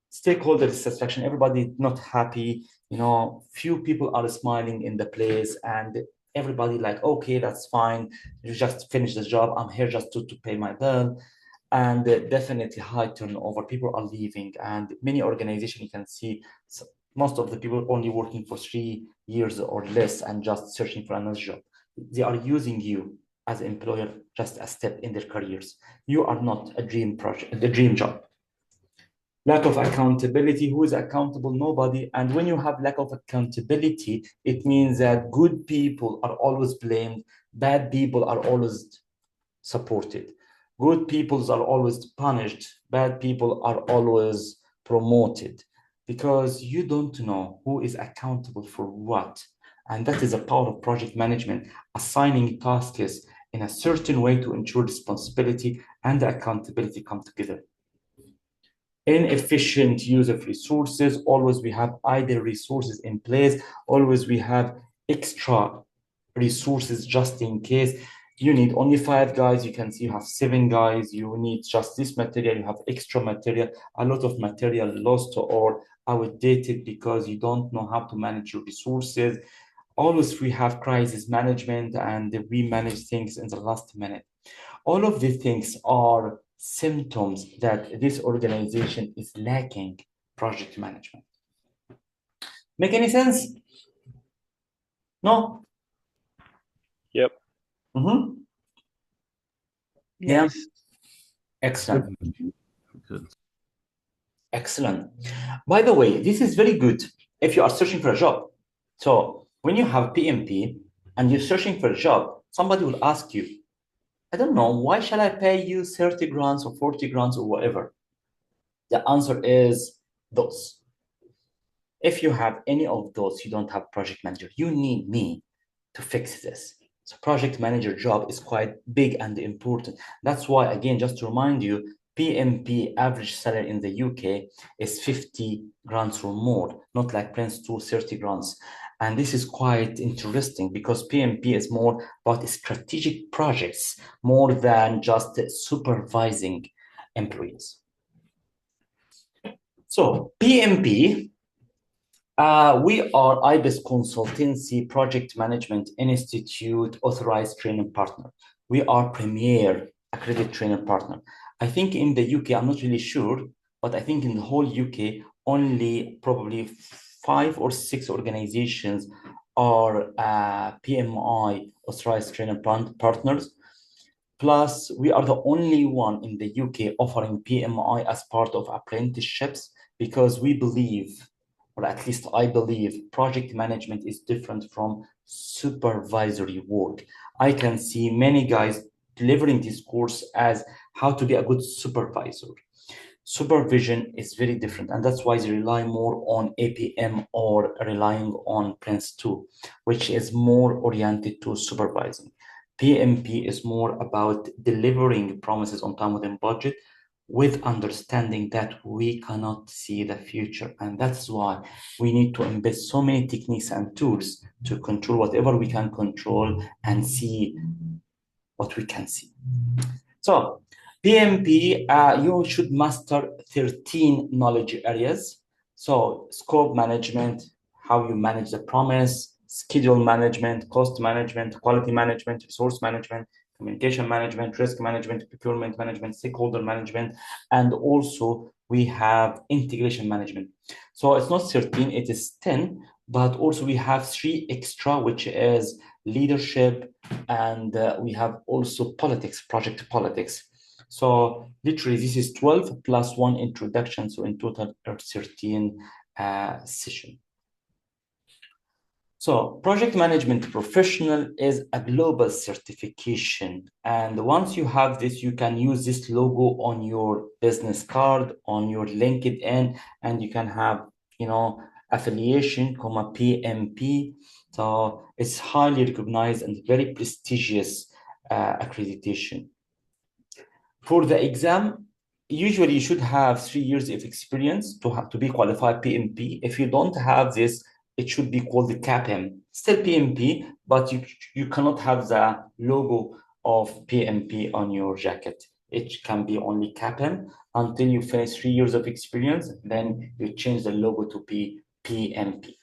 Stakeholder dissatisfaction, everybody not happy. You know, few people are smiling in the place, and everybody like, okay, that's fine. You just finish the job. I'm here just to pay my bill. And definitely high turnover. People are leaving, and many organizations you can see most of the people only working for 3 years or less and just searching for another job. They are using you as an employer just a step in their careers. You are not a dream project, the dream job. Lack of accountability. Who is accountable? Nobody. And when you have lack of accountability, it means that good people are always blamed, bad people are always supported. Good people are always punished. Bad people are always promoted, because you don't know who is accountable for what. And that is the power of project management, assigning tasks in a certain way to ensure responsibility and accountability come together. Inefficient use of resources. Always we have idle resources in place. Always we have extra resources just in case. You need only 5 guys, you can see you have 7 guys. You need just this material, you have extra material, a lot of material lost or outdated because you don't know how to manage your resources. Always we have crisis management, and we manage things in the last minute. All of these things are symptoms that this organization is lacking project management. Make any sense? No? Yep. Mm-hmm. Yes. Yeah. Excellent. Good. Excellent. By the way, this is very good if you are searching for a job. So when you have PMP and you're searching for a job, somebody will ask you, I don't know, why shall I pay you 30 grants or 40 grants or whatever? The answer is those. If you have any of those, you don't have project manager. You need me to fix this. So project manager job is quite big and important. That's why, again, just to remind you, PMP average salary in the UK is 50 grants or more, not like Prince 2, 30 grants. And this is quite interesting because PMP is more about strategic projects more than just supervising employees. So PMP, we are IBIS Consultancy Project Management Institute authorized training partner. We are premier accredited training partner. I think in the UK, I'm not really sure, but I think in the whole UK, only probably 5 or 6 organizations are PMI authorized training partners. Plus, we are the only one in the UK offering PMI as part of apprenticeships, because we believe, or at least I believe, project management is different from supervisory work. I can see many guys delivering this course as how to be a good supervisor. Supervision is very different, and that's why they rely more on APM or relying on Prince 2, which is more oriented to supervising. PMP is more about delivering promises on time within budget, with understanding that we cannot see the future. And that's why we need to embed so many techniques and tools to control whatever we can control and see what we can see. So PMP, you should master 13 knowledge areas. So scope management, how you manage the promise, schedule management, cost management, quality management, resource management, communication management, risk management, procurement management, stakeholder management, and also we have integration management. So it's not 13, it is 10, but also we have 3 extra, which is leadership, and we have also politics, project politics. So literally this is 12 plus 1 introduction. So in total 13 session. So project management professional is a global certification. And once you have this, you can use this logo on your business card, on your LinkedIn, and you can have, you know, affiliation, PMP. So it's highly recognized and very prestigious accreditation. For the exam, usually you should have 3 years of experience to be qualified PMP. If you don't have this, it should be called the CAPM. Still PMP, but you cannot have the logo of PMP on your jacket. It can be only CAPM until you finish 3 years of experience. Then you change the logo to PMP.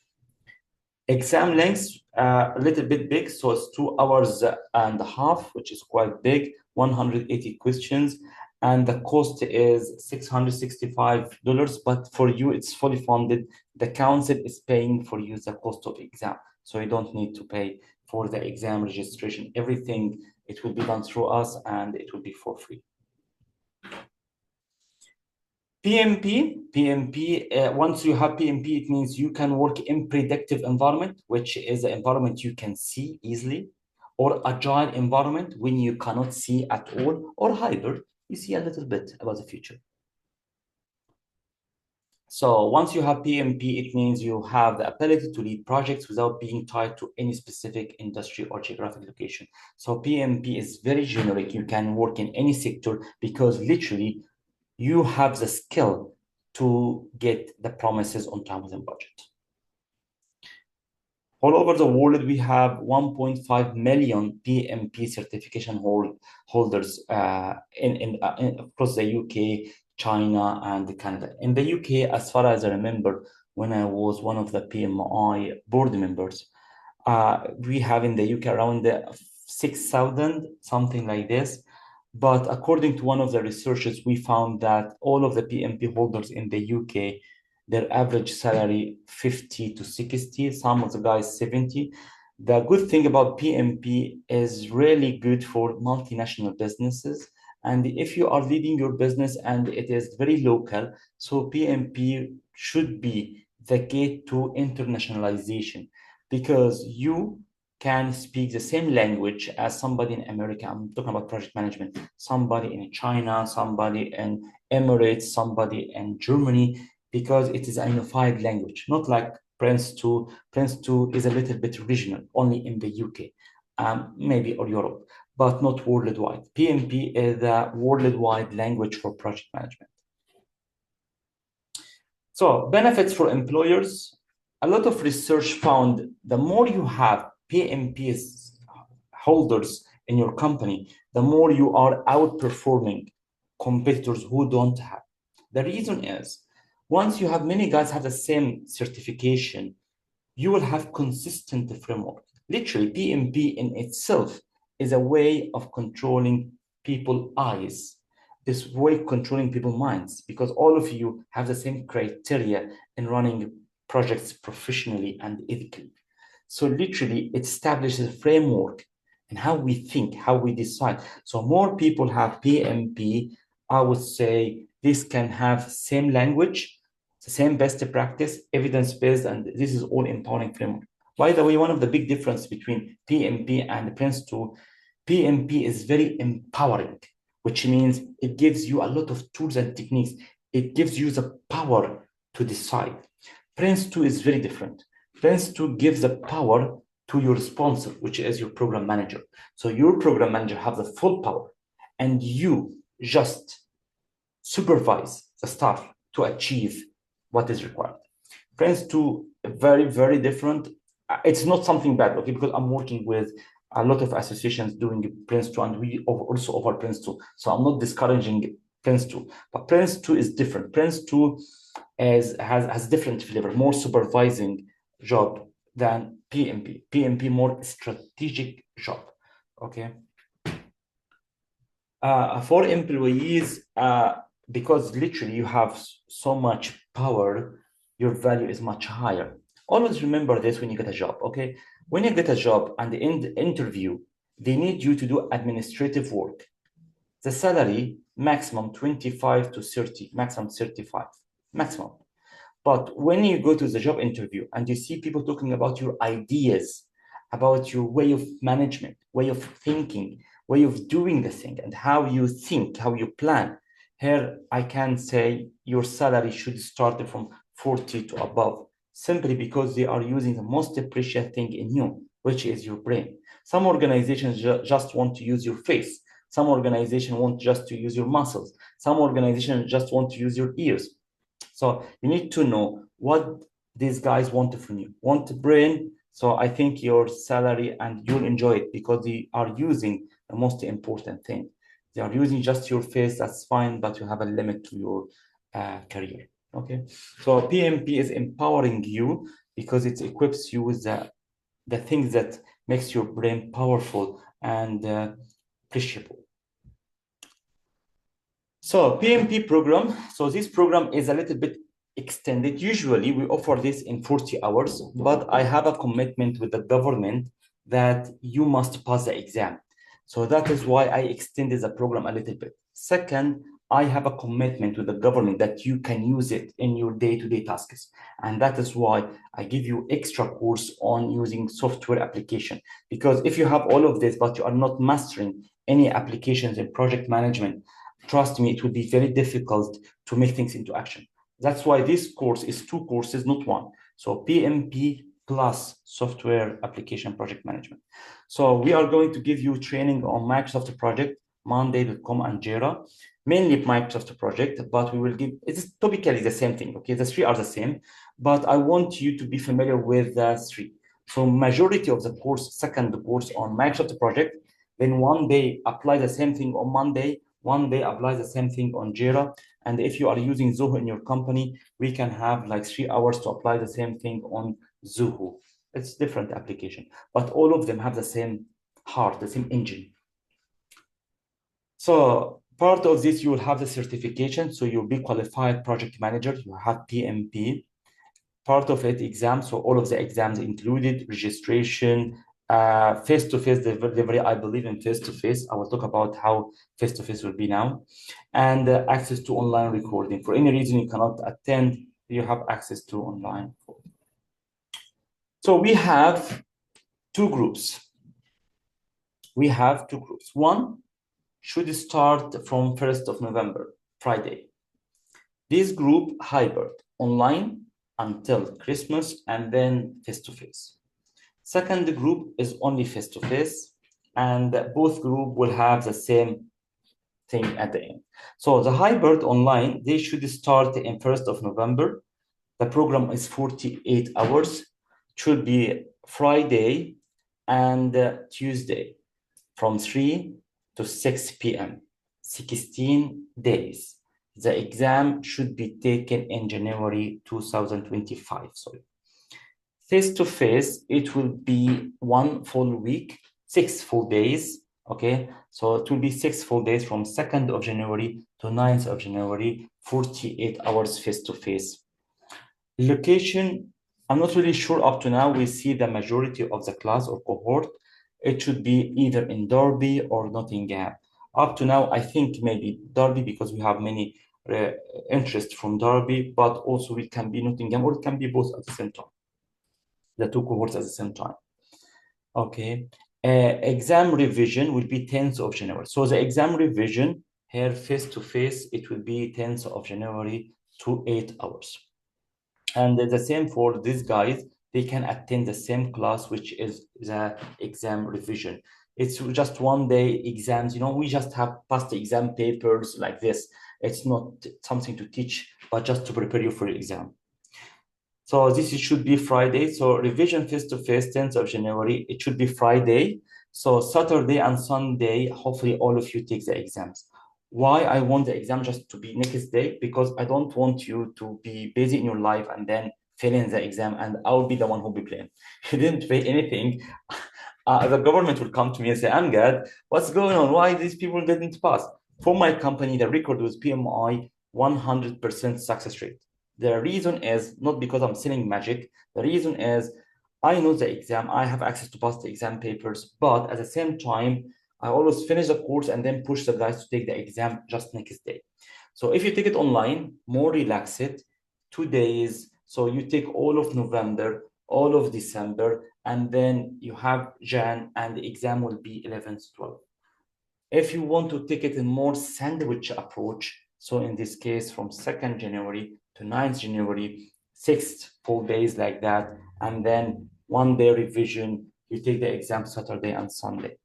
Exam length, a little bit big, so it's 2 hours and a half, which is quite big, 180 questions, and the cost is $665, but for you, it's fully funded. The council is paying for you the cost of exam, so you don't need to pay for the exam registration. Everything, it will be done through us, and it will be for free. PMP, once you have PMP, it means you can work in predictive environment, which is an environment you can see easily, or agile environment when you cannot see at all, or hybrid, you see a little bit about the future. So once you have PMP, it means you have the ability to lead projects without being tied to any specific industry or geographic location. So PMP is very generic. You can work in any sector because literally you have the skill to get the promises on time within budget. All over the world, we have 1.5 million PMP certification holders across the UK, China, and Canada. In the UK, as far as I remember, when I was one of the PMI board members, we have in the UK around 6,000, something like this. But according to one of the researchers, we found that all of the PMP holders in the UK, their average salary 50 to 60, some of the guys 70. The good thing about PMP is really good for multinational businesses. And if you are leading your business and it is very local, so PMP should be the gate to internationalization, because you can speak the same language as somebody in America. I'm talking about project management, somebody in China, somebody in Emirates, somebody in Germany, because it is a unified language, not like Prince2. Prince2 is a little bit regional, only in the UK, maybe, or Europe, but not worldwide. PMP is a worldwide language for project management. So benefits for employers. A lot of research found the more you have PMP holders in your company, the more you are outperforming competitors who don't have. The reason is, once you have many guys have the same certification, you will have consistent framework. Literally, PMP in itself is a way of controlling people's eyes, this way of controlling people's minds, because all of you have the same criteria in running projects professionally and ethically. So literally, it establishes a framework and how we think, how we decide. So more people have PMP, I would say this can have same language, the same best practice, evidence-based, and this is all empowering framework. By the way, one of the big difference between PMP and Prince2, PMP is very empowering, which means it gives you a lot of tools and techniques. It gives you the power to decide. Prince2 is very different. Prince2 gives the power to your sponsor, which is your program manager. So your program manager have the full power, and you just supervise the staff to achieve what is required. Prince 2, very, very different. It's not something bad, okay, because I'm working with a lot of associations doing Prince 2, and we also offer Prince 2. So I'm not discouraging Prince 2, but Prince 2 is different. Prince 2 has different flavor, more supervising job than PMP. PMP more strategic job, okay? For employees, because literally you have so much power, your value is much higher. Always remember this when you get a job, okay? When you get a job and in the interview, they need you to do administrative work. The salary, maximum 25 to 30, maximum 35, maximum. But when you go to the job interview and you see people talking about your ideas, about your way of management, way of thinking, way of doing the thing, and how you think, how you plan, here I can say your salary should start from 40 to above, simply because they are using the most precious thing in you, which is your brain. Some organizations just want to use your face. Some organizations want just to use your muscles. Some organizations just want to use your ears. So you need to know what these guys want from you. Want brain? So I think your salary, and you'll enjoy it because they are using the most important thing. They are using just your face, that's fine, but you have a limit to your career, okay? So PMP is empowering you because it equips you with the things that makes your brain powerful and appreciable. So PMP program, so this program is a little bit extended. Usually we offer this in 40 hours, but I have a commitment with the government that you must pass the exam. So that is why I extended the program a little bit. Second, I have a commitment with the government that you can use it in your day-to-day tasks. And that is why I give you extra course on using software application. Because if you have all of this, but you are not mastering any applications in project management, trust me, it will be very difficult to make things into action. That's why this course is 2 courses, not 1. So PMP plus software application project management. So we are going to give you training on Microsoft Project, Monday.com, and Jira, mainly Microsoft Project, but we will give, it's topically the same thing, okay? The 3 are the same, but I want you to be familiar with the 3. So majority of the course, second course on Microsoft Project, then one day apply the same thing on Monday, one day apply the same thing on Jira. And if you are using Zoho in your company, we can have like 3 hours to apply the same thing on Zoho. It's different application, but all of them have the same heart, the same engine. So part of this, you will have the certification. So you'll be qualified project manager. You have PMP. Part of it, exams. So all of the exams included, registration, face-to-face delivery. I believe in face-to-face. I will talk about how face-to-face will be now. And access to online recording. For any reason you cannot attend, you have access to online. So we have 2 groups. We have 2 groups. One should start from 1st of November, Friday. This group hybrid, online until Christmas, and then face-to-face. Second group is only face-to-face, and both group will have the same thing at the end. So the hybrid online, they should start in 1st of November. The program is 48 hours. It should be Friday and Tuesday from 3 to 6 p.m., 16 days. The exam should be taken in January 2025, sorry. Face-to-face, it will be 1 full week, 6 full days, okay? So it will be 6 full days from 2nd of January to 9th of January, 48 hours face-to-face. Location, I'm not really sure up to now. We see the majority of the class or cohort. It should be either in Derby or Nottingham. Up to now, I think maybe Derby because we have many interest from Derby, but also it can be Nottingham or it can be both at the same time. The 2 cohorts at the same time. Okay. Exam revision will be 10th of January. So the exam revision here face-to-face, it will be 10th of January to 8 hours. And the same for these guys, they can attend the same class, which is the exam revision. It's just 1 day exams, you know, we just have past exam papers like this. It's not something to teach, but just to prepare you for your exam. So this should be Friday. So revision face-to-face, 10th of January, it should be Friday. So Saturday and Sunday, hopefully all of you take the exams. Why I want the exam just to be next day? Because I don't want you to be busy in your life and then fail in the exam, and I'll be the one who'll be blamed. You didn't pay anything. The government will come to me and say, Amgad, what's going on? Why these people didn't pass? For my company, the record was PMI 100% success rate. The reason is not because I'm selling magic. The reason is I know the exam, I have access to pass the exam papers, but at the same time, I always finish the course and then push the guys to take the exam just next day. So if you take it online, more relax it, 2 days. So you take all of November, all of December, and then you have Jan, and the exam will be 11th, 12th. If you want to take it in more sandwich approach, so in this case, from 2nd January to 9th January, 6 full days like that, and then 1 day revision, you take the exam Saturday and Sunday.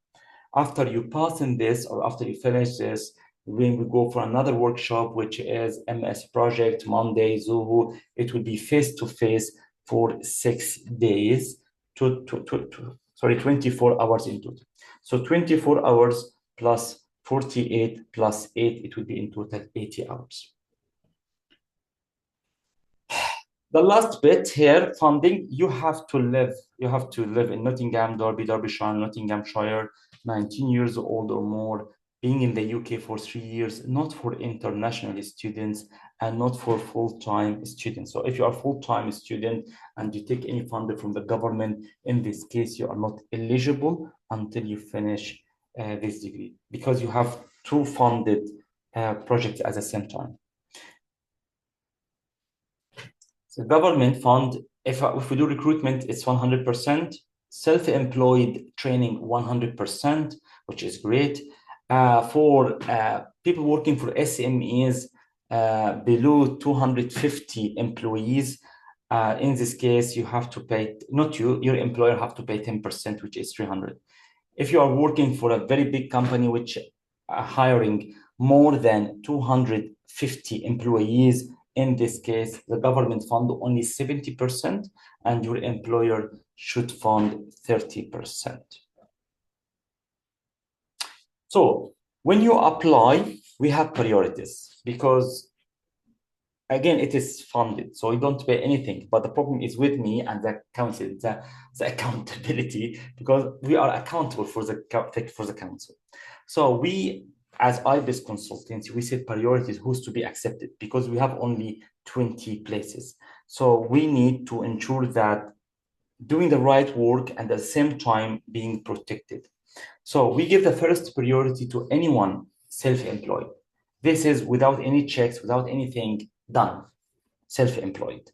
After you pass in this, or after you finish this, when we go for another workshop, which is MS Project, Monday, Zoho, it will be face-to-face for 6 days, 24 hours in total. So 24 hours plus 48 plus 8, it will be in total 80 hours. The last bit here, funding, you have to live in Nottingham, Derbyshire, Nottinghamshire, 19 years old or more, being in the UK for 3 years, not for international students and not for full-time students. So if you are a full-time student and you take any funding from the government, in this case, you are not eligible until you finish this degree, because you have 2 funded projects at the same time. So government fund, if we do recruitment, it's 100%. Self-employed training, 100%, which is great. For people working for SMEs below 250 employees, in this case, you have to pay, not you, your employer have to pay 10%, which is 300. If you are working for a very big company, which are hiring more than 250 employees, in this case, the government fund only 70%, and your employer should fund 30%. So when you apply, we have priorities, because again, it is funded, so you don't pay anything. But the problem is with me and the council, the accountability, because we are accountable for the council. So we, as IBIS consultants, we set priorities, who's to be accepted, because we have only 20 places. So we need to ensure that doing the right work and at the same time being protected. So we give the first priority to anyone self-employed. This is without any checks, without anything done, self-employed.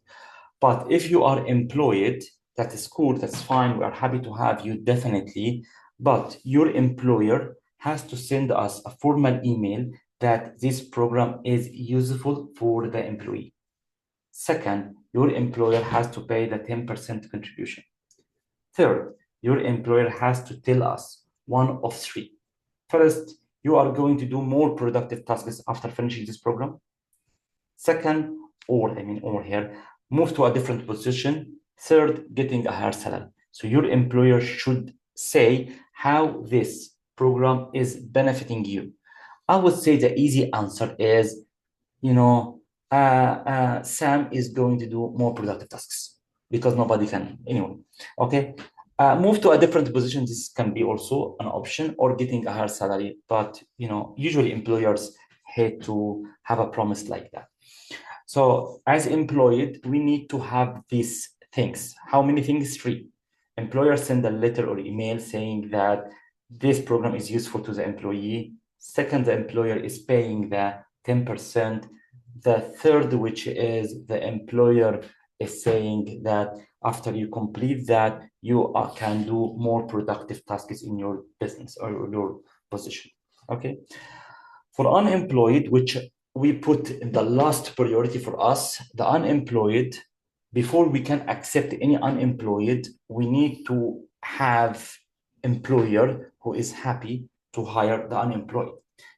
But if you are employed, that is cool, that's fine, we are happy to have you, definitely. But your employer has to send us a formal email that this program is useful for the employee. Second, your employer has to pay the 10% contribution. Third, your employer has to tell us one of 3. First, you are going to do more productive tasks after finishing this program. Second, or here, move to a different position. Third, getting a higher salary. So your employer should say how this program is benefiting you. I would say the easy answer is, Sam is going to do more productive tasks because nobody can anyway. Okay, move to a different position. This can be also an option, or getting a higher salary. But usually employers hate to have a promise like that. So as employed, we need to have these things. How many things? 3. Employers send a letter or email saying that this program is useful to the employee. Second, the employer is paying the 10%. The third, which is the employer is saying that after you complete that, you can do more productive tasks in your business or your position. Okay. For unemployed, which we put in the last priority for us, the unemployed, before we can accept any unemployed, we need to have employer who is happy to hire the unemployed,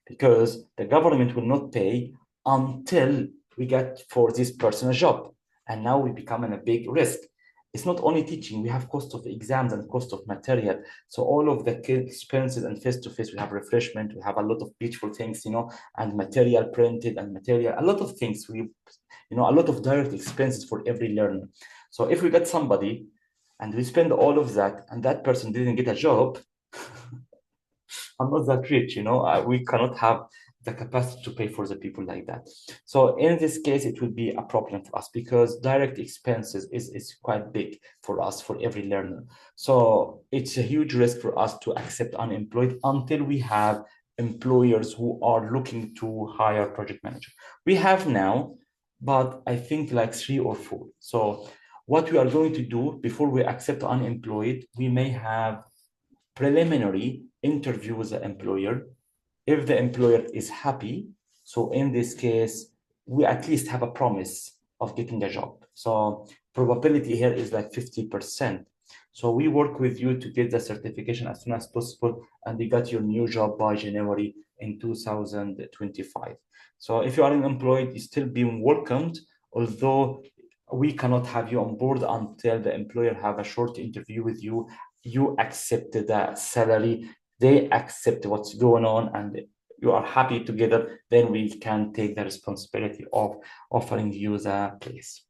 because the government will not pay until we get for this person a job. And now we become in a big risk. It's not only teaching, we have cost of exams and cost of material. So all of the expenses and face-to-face, we have refreshment, we have a lot of beautiful things, and material printed and material, a lot of things. A lot of direct expenses for every learner. So if we get somebody and we spend all of that and that person didn't get a job, I'm not that rich, we cannot have the capacity to pay for the people like that. So in this case, it would be a problem for us because direct expenses is quite big for us, for every learner. So it's a huge risk for us to accept unemployed until we have employers who are looking to hire project manager. We have now, but I think like 3 or 4. So what we are going to do before we accept unemployed, we may have preliminary interview with the employer. If the employer is happy, so in this case, we at least have a promise of getting a job. So probability here is like 50%. So we work with you to get the certification as soon as possible, and you got your new job by January in 2025. So if you are unemployed, you're still being welcomed, although we cannot have you on board until the employer have a short interview with you. You accept the salary, they accept what's going on, and you are happy together, then we can take the responsibility of offering you the place.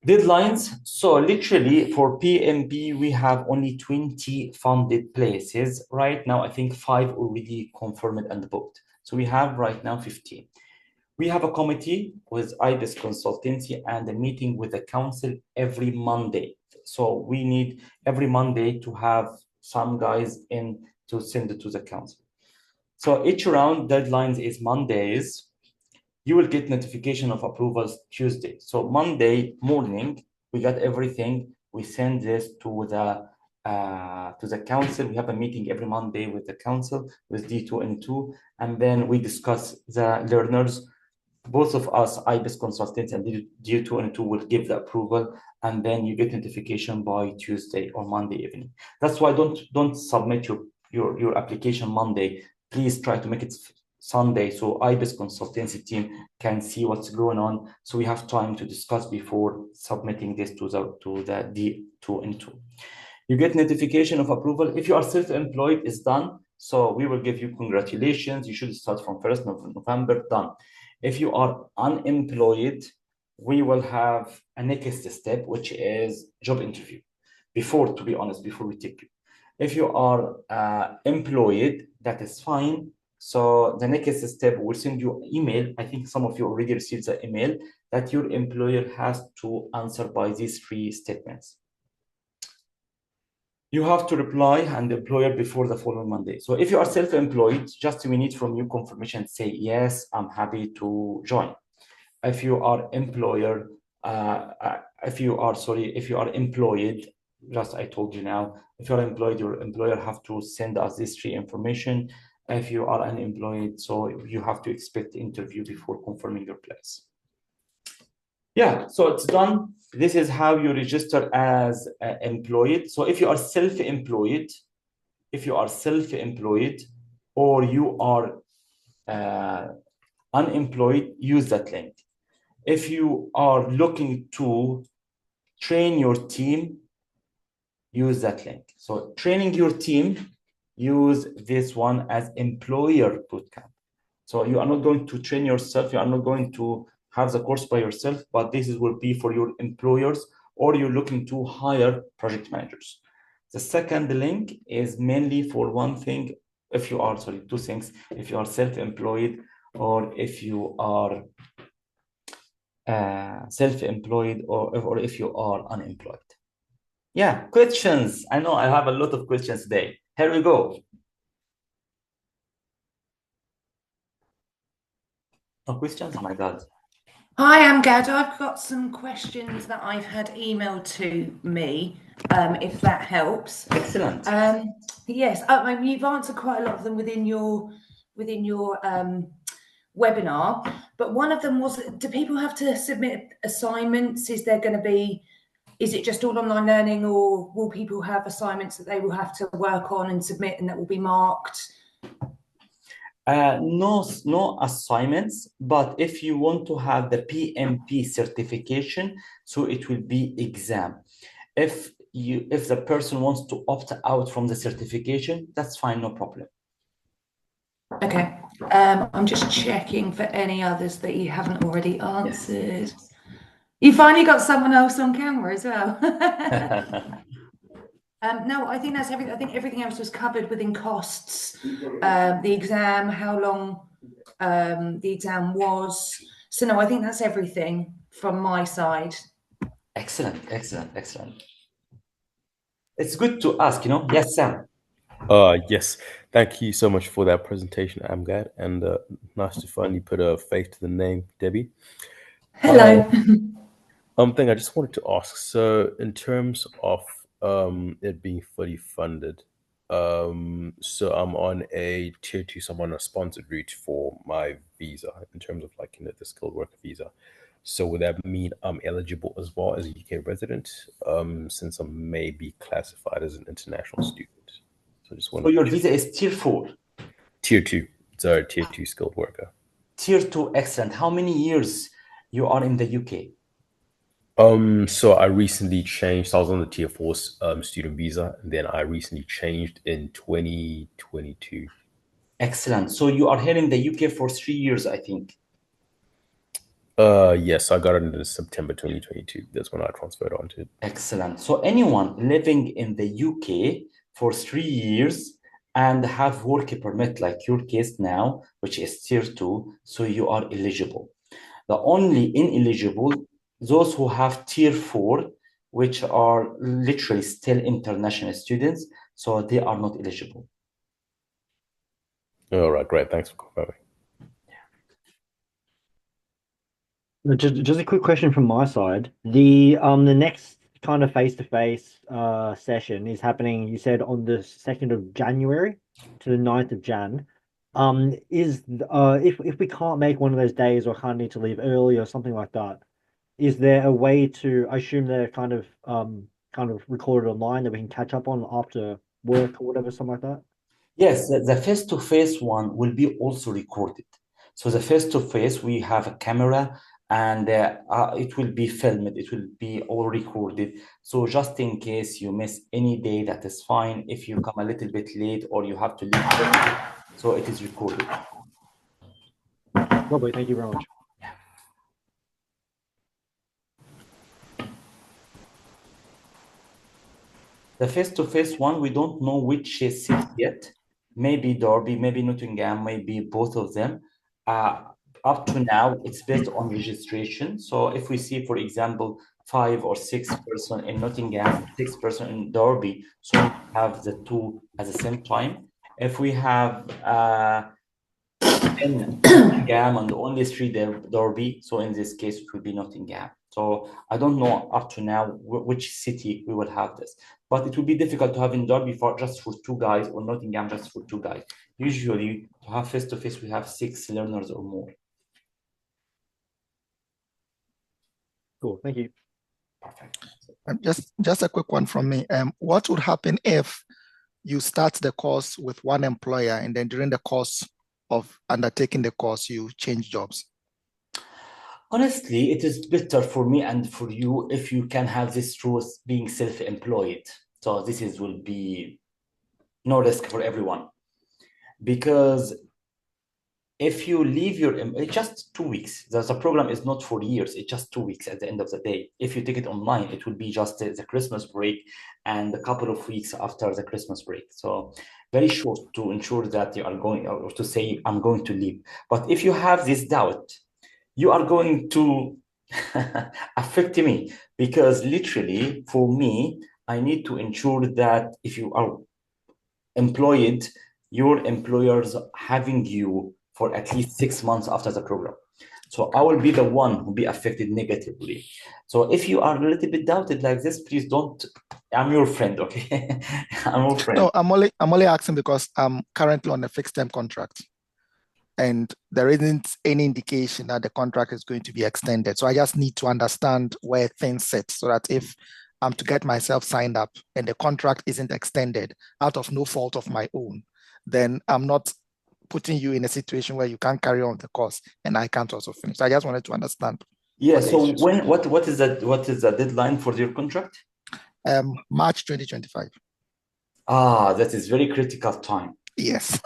Deadlines. So literally for PMP, we have only 20 funded places. Right now, I think 5 already confirmed and booked. So we have right now 15. We have a committee with IBIS consultancy and a meeting with the council every Monday. So we need every Monday to have some guys in to send it to the council. So each round deadlines is Mondays. You will get notification of approvals Tuesday. So Monday morning, we got everything. We send this to the council. We have a meeting every Monday with the council, with D2N2, and then we discuss the learners. Both of us, IBIS consultants and D2N2 will give the approval, and then you get notification by Tuesday or Monday evening. That's why don't submit your application Monday. Please try to make it Sunday so IBIS consultancy team can see what's going on. So we have time to discuss before submitting this to the D2N2. You get notification of approval. If you are self-employed, it's done. So we will give you congratulations. You should start from 1st of November, done. If you are unemployed, we will have a next step, which is job interview. To be honest, before we take you. If you are employed, that is fine. So the next step, we'll send you an email. I think some of you already received the email that your employer has to answer by these 3 statements. You have to reply and the employer before the following Monday. So if you are self-employed, just we need from you confirmation, say, yes, I'm happy to join. If you are employer, if you are employed, just I told you now, if you're employed, your employer have to send us this 3 information. If you are unemployed, so you have to expect the interview before confirming your place. Yeah, so it's done. This is how you register as employed. So if you are self-employed, or you are unemployed, use that link. If you are looking to train your team, use that link. So training your team, use this one as employer bootcamp. So you are not going to train yourself, you are not going to have the course by yourself, but this will be for your employers, or you're looking to hire project managers. The second link is mainly for one thing, if you are, 2 things, if you are self-employed or if you are self-employed or if you are unemployed. Yeah, questions. I know I have a lot of questions today. Here we go. No questions? Oh my God. Hi, I'm Gad. I've got some questions that I've had emailed to me, if that helps. Excellent. Yes, I mean, you've answered quite a lot of them within your webinar, but one of them was, do people have to submit assignments? Is it just all online learning, or will people have assignments that they will have to work on and submit and that will be marked? No assignments, but if you want to have the PMP certification, so it will be exam. If the person wants to opt out from the certification, that's fine, no problem. Okay. I'm just checking for any others that you haven't already answered. Yes. You finally got someone else on camera as well. No, I think that's everything. I think everything else was covered within costs. The exam, how long the exam was. So no, I think that's everything from my side. Excellent. It's good to ask, Yes, Sam. Yes. Thank you so much for that presentation, Amgad, and nice to finally put a face to the name, Debbie. Hello. Thing I just wanted to ask. So, in terms of it being fully funded, so I'm on a tier 2, so I'm on a sponsored route for my visa in terms of the skilled worker visa. So would that mean I'm eligible as well as a UK resident, since I may be classified as an international student? So just want So your visa is tier 4? Tier 2. So tier 2 skilled worker. Tier 2, excellent. How many years you are in the UK? So I recently changed. I was on the tier 4 student visa, and then I recently changed in 2022. Excellent. So you are here in the UK for 3 years, I think. Yes, I got it in September 2022. That's when I transferred onto it. Excellent. So anyone living in the UK for 3 years and have work permit, like your case now, which is tier 2, so you are eligible. The only ineligible, those who have tier 4, which are literally still international students, so they are not eligible. All right, great. Thanks for confirming. Just a quick question from my side. The next kind of face-to-face session is happening, you said, on the 2nd of January to the 9th of Jan. If we can't make one of those days or can't need to leave early or something like that, is there a way to, I assume they're kind of recorded online that we can catch up on after work or whatever, something like that? Yes, the face-to-face one will be also recorded. So the face-to-face, we have a camera and it will be filmed. It will be all recorded. So just in case you miss any day, that is fine. If you come a little bit late or you have to leave early, so it is recorded. Lovely, thank you very much. The face-to-face one, we don't know which city yet. Maybe Derby, maybe Nottingham, maybe both of them. Up to now, it's based on registration. So if we see, for example, 5 or 6 person in Nottingham, 6 person in Derby, so we have the two at the same time. If we have in Nottingham and only 3 Derby, so in this case, it will be Nottingham. So I don't know up to now which city we will have this, but it will be difficult to have in Derby just for 2 guys or Nottingham just for 2 guys. Usually to have face-to-face, we have 6 learners or more. Cool, thank you. Perfect. Just a quick one from me. What would happen if you start the course with one employer and then during the course of undertaking the course, you change jobs? Honestly, it is better for me and for you if you can have this through being self-employed. So this will be no risk for everyone. Because if you leave it's just 2 weeks. The program is not for years. It's just 2 weeks at the end of the day. If you take it online, it will be just the Christmas break and a couple of weeks after the Christmas break. So very short to ensure that you are going, or to say, I'm going to leave. But if you have this doubt, you are going to affect me, because literally for me, I need to ensure that if you are employed, your employers having you for at least 6 months after the program. So I will be the one who be affected negatively. So if you are a little bit doubted like this, please don't. I'm your friend, okay? I'm your friend. No, I'm only asking because I'm currently on a fixed term contract, and there isn't any indication that the contract is going to be extended. So I just need to understand where things sit, so that if I'm to get myself signed up and the contract isn't extended out of no fault of my own, then I'm not putting you in a situation where you can't carry on the course and I can't also finish. So I just wanted to understand. Yeah. So what is the deadline for your contract? March 2025. Ah, that is very critical time. Yes.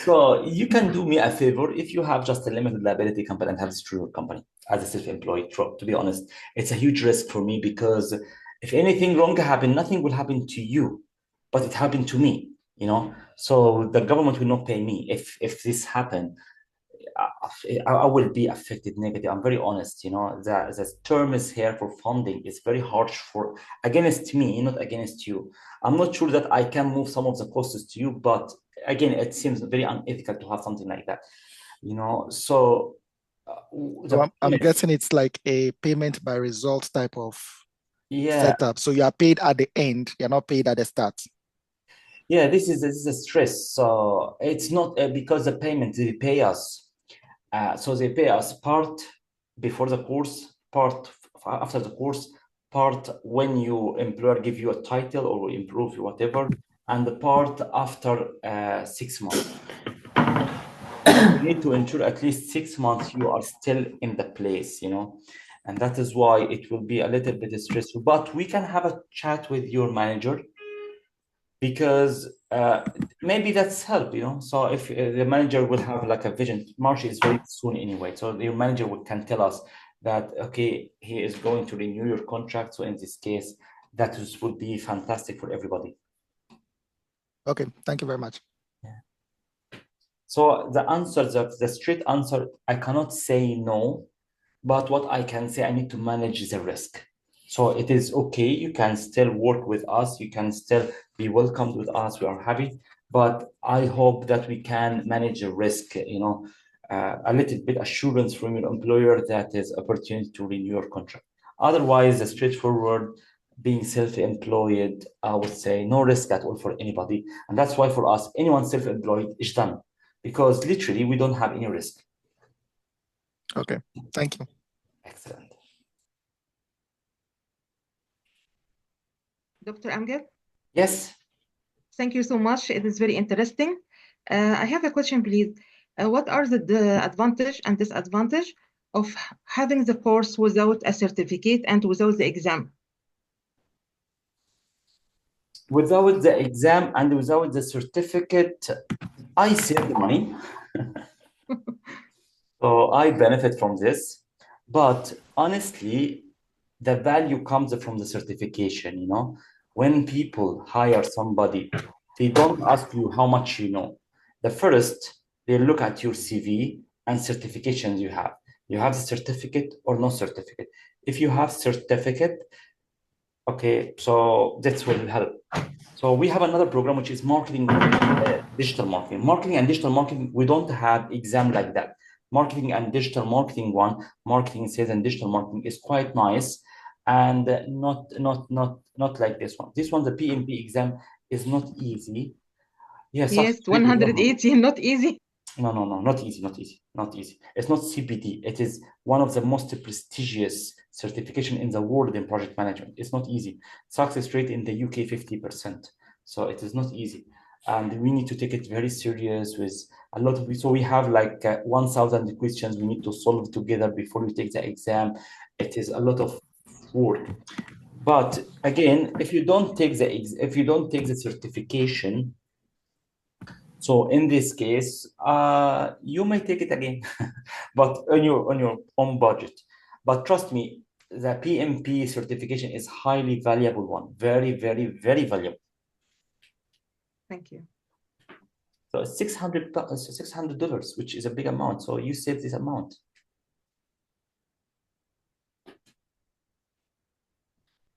So you can do me a favor if you have just a limited liability company and have a true company as a self-employed. To be honest, it's a huge risk for me because if anything wrong happen, nothing will happen to you, but it happened to me. So the government will not pay me if this happen. I will be affected negative. I'm very honest. The term is here for funding is very harsh against me, not against you. I'm not sure that I can move some of the costs to you, but again, it seems very unethical to have something like that. So I'm guessing it's like a payment by result type of yeah setup. So you are paid at the end. You're not paid at the start. Yeah, this is a stress. So it's not because the payment they pay us. So they pay us part before the course, part after the course, part when your employer give you a title or improve you, whatever, and the part after 6 months. You need to ensure at least 6 months you are still in the place, and that is why it will be a little bit stressful. But we can have a chat with your manager because maybe that's help, So if the manager will have like a vision, March is very soon anyway. So your manager can tell us that, okay, he is going to renew your contract. So in this case, that would be fantastic for everybody. Okay, thank you very much. Yeah. So the straight answer, I cannot say no, but what I can say, I need to manage the risk. So it is okay. You can still work with us. You can still be welcomed with us. We are happy, but I hope that we can manage the risk, a little bit assurance from your employer that is opportunity to renew your contract. Otherwise, the straightforward being self-employed, I would say no risk at all for anybody. And that's why for us, anyone self-employed is done because literally we don't have any risk. Okay, thank you. Excellent. Dr. Amgad? Yes. Thank you so much. It is very interesting. I have a question, please. What are the advantage and disadvantage of having the course without a certificate and without the exam? Without the exam and without the certificate, I save the money. So I benefit from this. But honestly, the value comes from the certification, When people hire somebody, they don't ask you how much you know. The first, they look at your CV and certifications you have. You have the certificate or no certificate. If you have certificate, okay, so that will help. So we have another program, which is marketing, digital marketing. Marketing and digital marketing, we don't have exam like that. Marketing and digital marketing marketing, sales and digital marketing is quite nice. And not like this one. This one, the PMP exam is not easy. Yes, 180, not easy. No, not easy. It's not CPD. It is one of the most prestigious certification in the world in project management. It's not easy. Success rate in the UK 50%. So it is not easy, and we need to take it very serious with a lot of. So we have like 1,000 questions we need to solve together before we take the exam. It is a lot of work. But again, if you don't take the certification, so in this case, you may take it again, but on your own budget. But trust me, the PMP certification is highly valuable one, very, very, very valuable. Thank you. So $600, which is a big amount. So you save this amount.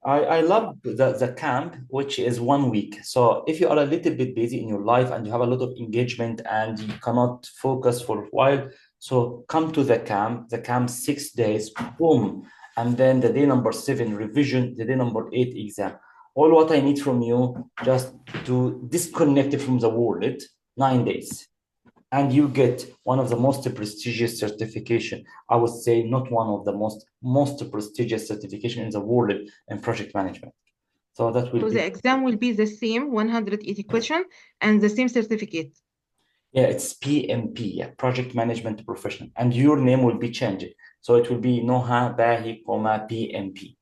I love the camp, which is 1 week. So if you are a little bit busy in your life and you have a lot of engagement and you cannot focus for a while, so come to the camp. The camp 6 days, boom, and then the day number 7 revision, the day number 8 exam. All what I need from you just to disconnect from the world, 9 days. And you get one of the most prestigious certification. I would say not one of the most prestigious certification in the world in project management. So that will So be, the exam will be the same 180 question and the same certificate. yeah, it's PMP, yeah, Project Management Professional. And your name will be changed. So it will be Noha Bahi, PMP.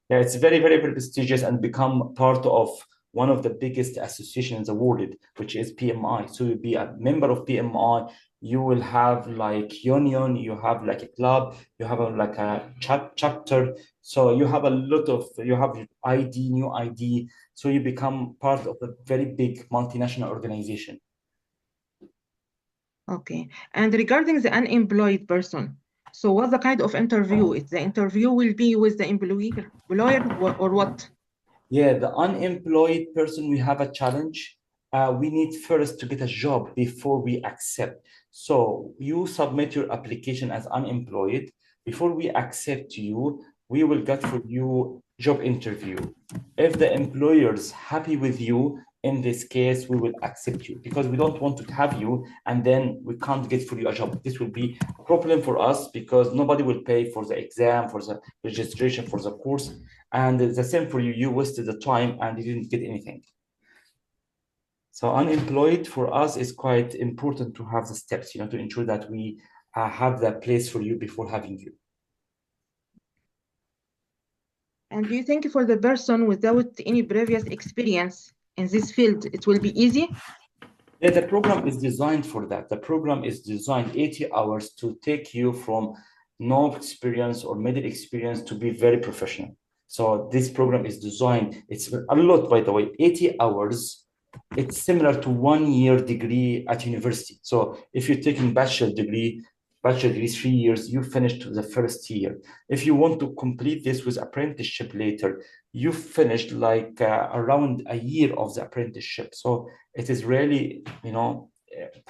Yeah, it's very, very, very prestigious and become part of one of the biggest associations in the world, which is PMI. So you'll be a member of PMI. You will have like union, you have like a club, you have like a chapter. So you have a lot of, you have ID, new ID. So you become part of a very big multinational organization. Okay. And regarding the unemployed person, so what the kind of interview? If the interview will be with the employer or what? Yeah, the unemployed person, we have a challenge. We need first to get a job before we accept. So you submit your application as unemployed. Before we accept you, we will get for you job interview. If the employer's happy with you, in this case, we will accept you because we don't want to have you and then we can't get for you a job. This will be a problem for us because nobody will pay for the exam, for the registration, for the course. And the same for you, you wasted the time and you didn't get anything. So unemployed for us is quite important to have the steps, to ensure that we have that place for you before having you. And do you think for the person without any previous experience in this field, it will be easy? Yeah, the program is designed for that. The program is designed 80 hours to take you from no experience or middle experience to be very professional. So this program is designed, it's a lot, by the way, 80 hours. It's similar to 1 year degree at university. So if you're taking bachelor degree 3 years, you finished the first year. If you want to complete this with apprenticeship later, you finished like around a year of the apprenticeship. So it is really,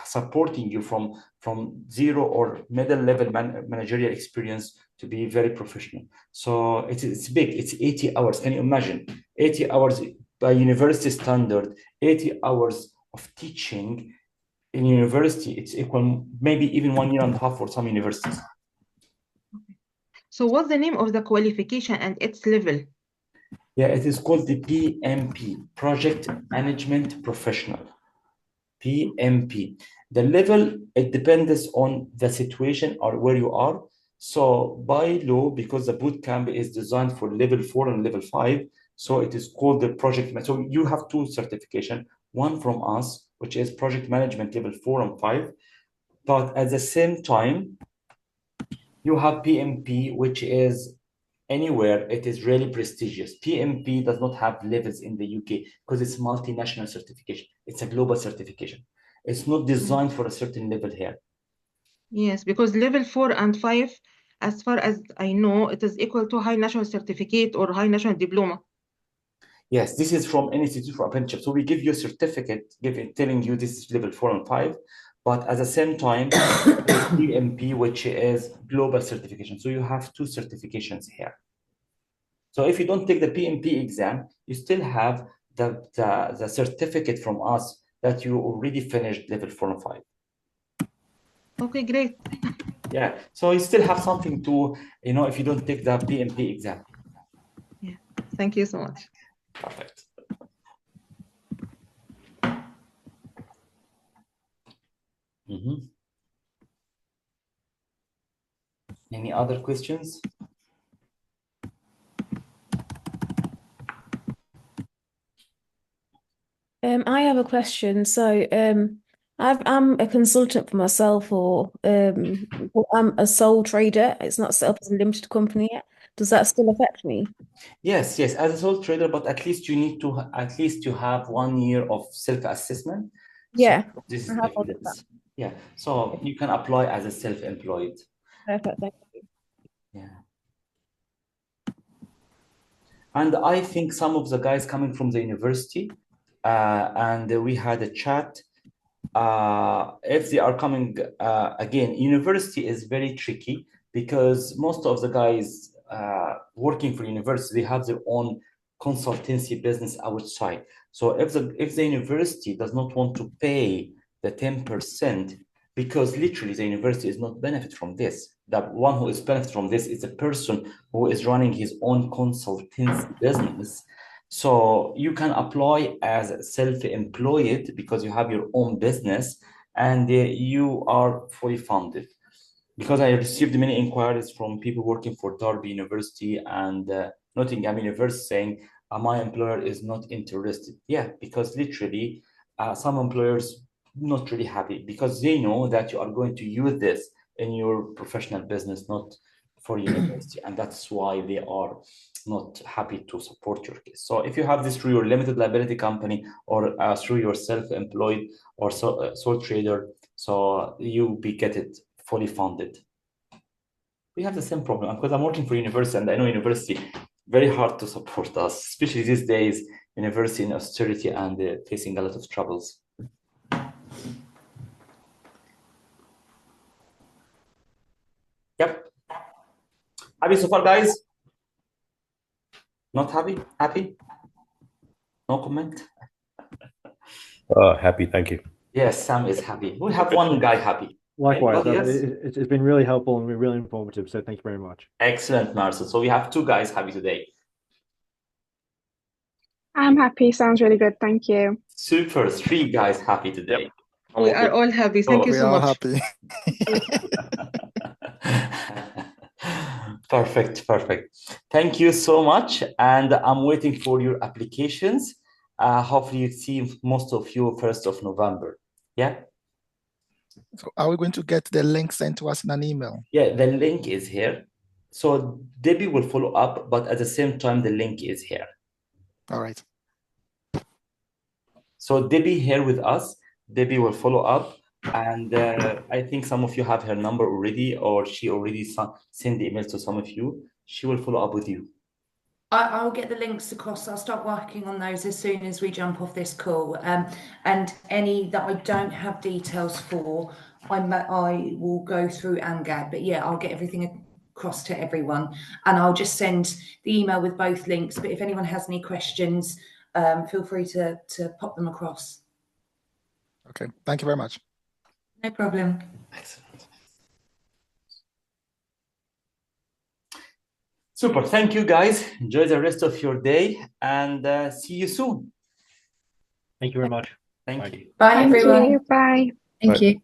supporting you from zero or middle level managerial experience to be very professional. So it's big. It's 80 hours. Can you imagine 80 hours by university standard? 80 hours of teaching in university, it's equal maybe even 1 year and a half for some universities. So what's the name of the qualification and its level? Yeah, it is called the PMP, Project Management Professional. PMP. The level, it depends on the situation or where you are. So by law, because the bootcamp is designed for level 4 and level 5, so it is called the project. So you have 2 certification, one from us, which is project management level 4 and 5. But at the same time, you have PMP, which is anywhere, it is really prestigious. PMP does not have levels in the UK because it's multinational certification. It's a global certification. It's not designed for a certain level here. Yes, because level 4 and 5, as far as I know, it is equal to high national certificate or high national diploma. Yes, this is from an institute for apprenticeship. So we give you a certificate telling you this is level 4 and 5, but at the same time, PMP, which is global certification. So you have 2 certifications here. So if you don't take the PMP exam, you still have the certificate from us that you already finished level 4 and 5. Okay, great. Yeah, so you still have something to, if you don't take the PMP exam. Yeah, thank you so much. Perfect. Any other questions? I have a question. So, I'm a consultant for myself, or I'm a sole trader. It's not set up as a limited company yet. Does that still affect me? Yes, as a sole trader, but at least you need to have 1 year of self-assessment. Yeah, So this I is have all of that. evidence. Yeah, so you can apply as a self-employed. Perfect, thank you. Yeah. And I think some of the guys coming from the university, and we had a chat, if they are coming, again, university is very tricky because most of the guys working for university, they have their own consultancy business outside. So if the university does not want to pay the 10%, because literally the university is not benefit from this. The one who is benefit from this is the person who is running his own consultancy business. So you can apply as self-employed because you have your own business and you are fully funded. Because I received many inquiries from people working for Derby University and Nottingham University saying, my employer is not interested. Yeah, because literally some employers not really happy because they know that you are going to use this in your professional business, not for university. And that's why they are not happy to support your case. So if you have this through your limited liability company or through your self-employed or sole trader, so you get it fully funded. We have the same problem because I'm working for university and I know university very hard to support us, especially these days, university in austerity and facing a lot of troubles. Yep. Happy so far, guys? Not happy? Happy? No comment? Happy, thank you. Yes, Sam is happy. We have one guy happy. Likewise, Yes. it's been really helpful and really informative. So thank you very much. Excellent, Marcel. So we have two guys happy today. I'm happy. Sounds really good. Thank you. Super. 3 guys happy today. We are all happy. Thank you so much. We are happy. Perfect. Thank you so much. And I'm waiting for your applications. Hopefully you see most of you 1st of November. Yeah? So are we going to get the link sent to us in an email? Yeah, the link is here. So Debbie will follow up, but at the same time, the link is here. All right. So Debbie here with us. Debbie will follow up. And I think some of you have her number already, or she already sent the email to some of you. She will follow up with you. I'll get the links across. I'll start working on those as soon as we jump off this call. And any that I don't have details for, I will go through ANGAD. But yeah, I'll get everything across to everyone. And I'll just send the email with both links. But if anyone has any questions, feel free to pop them across. Okay, thank you very much. No problem. Excellent. Super. Thank you, guys. Enjoy the rest of your day and see you soon. Thank you very much. Thank you. Bye, everyone. Bye. Thank you.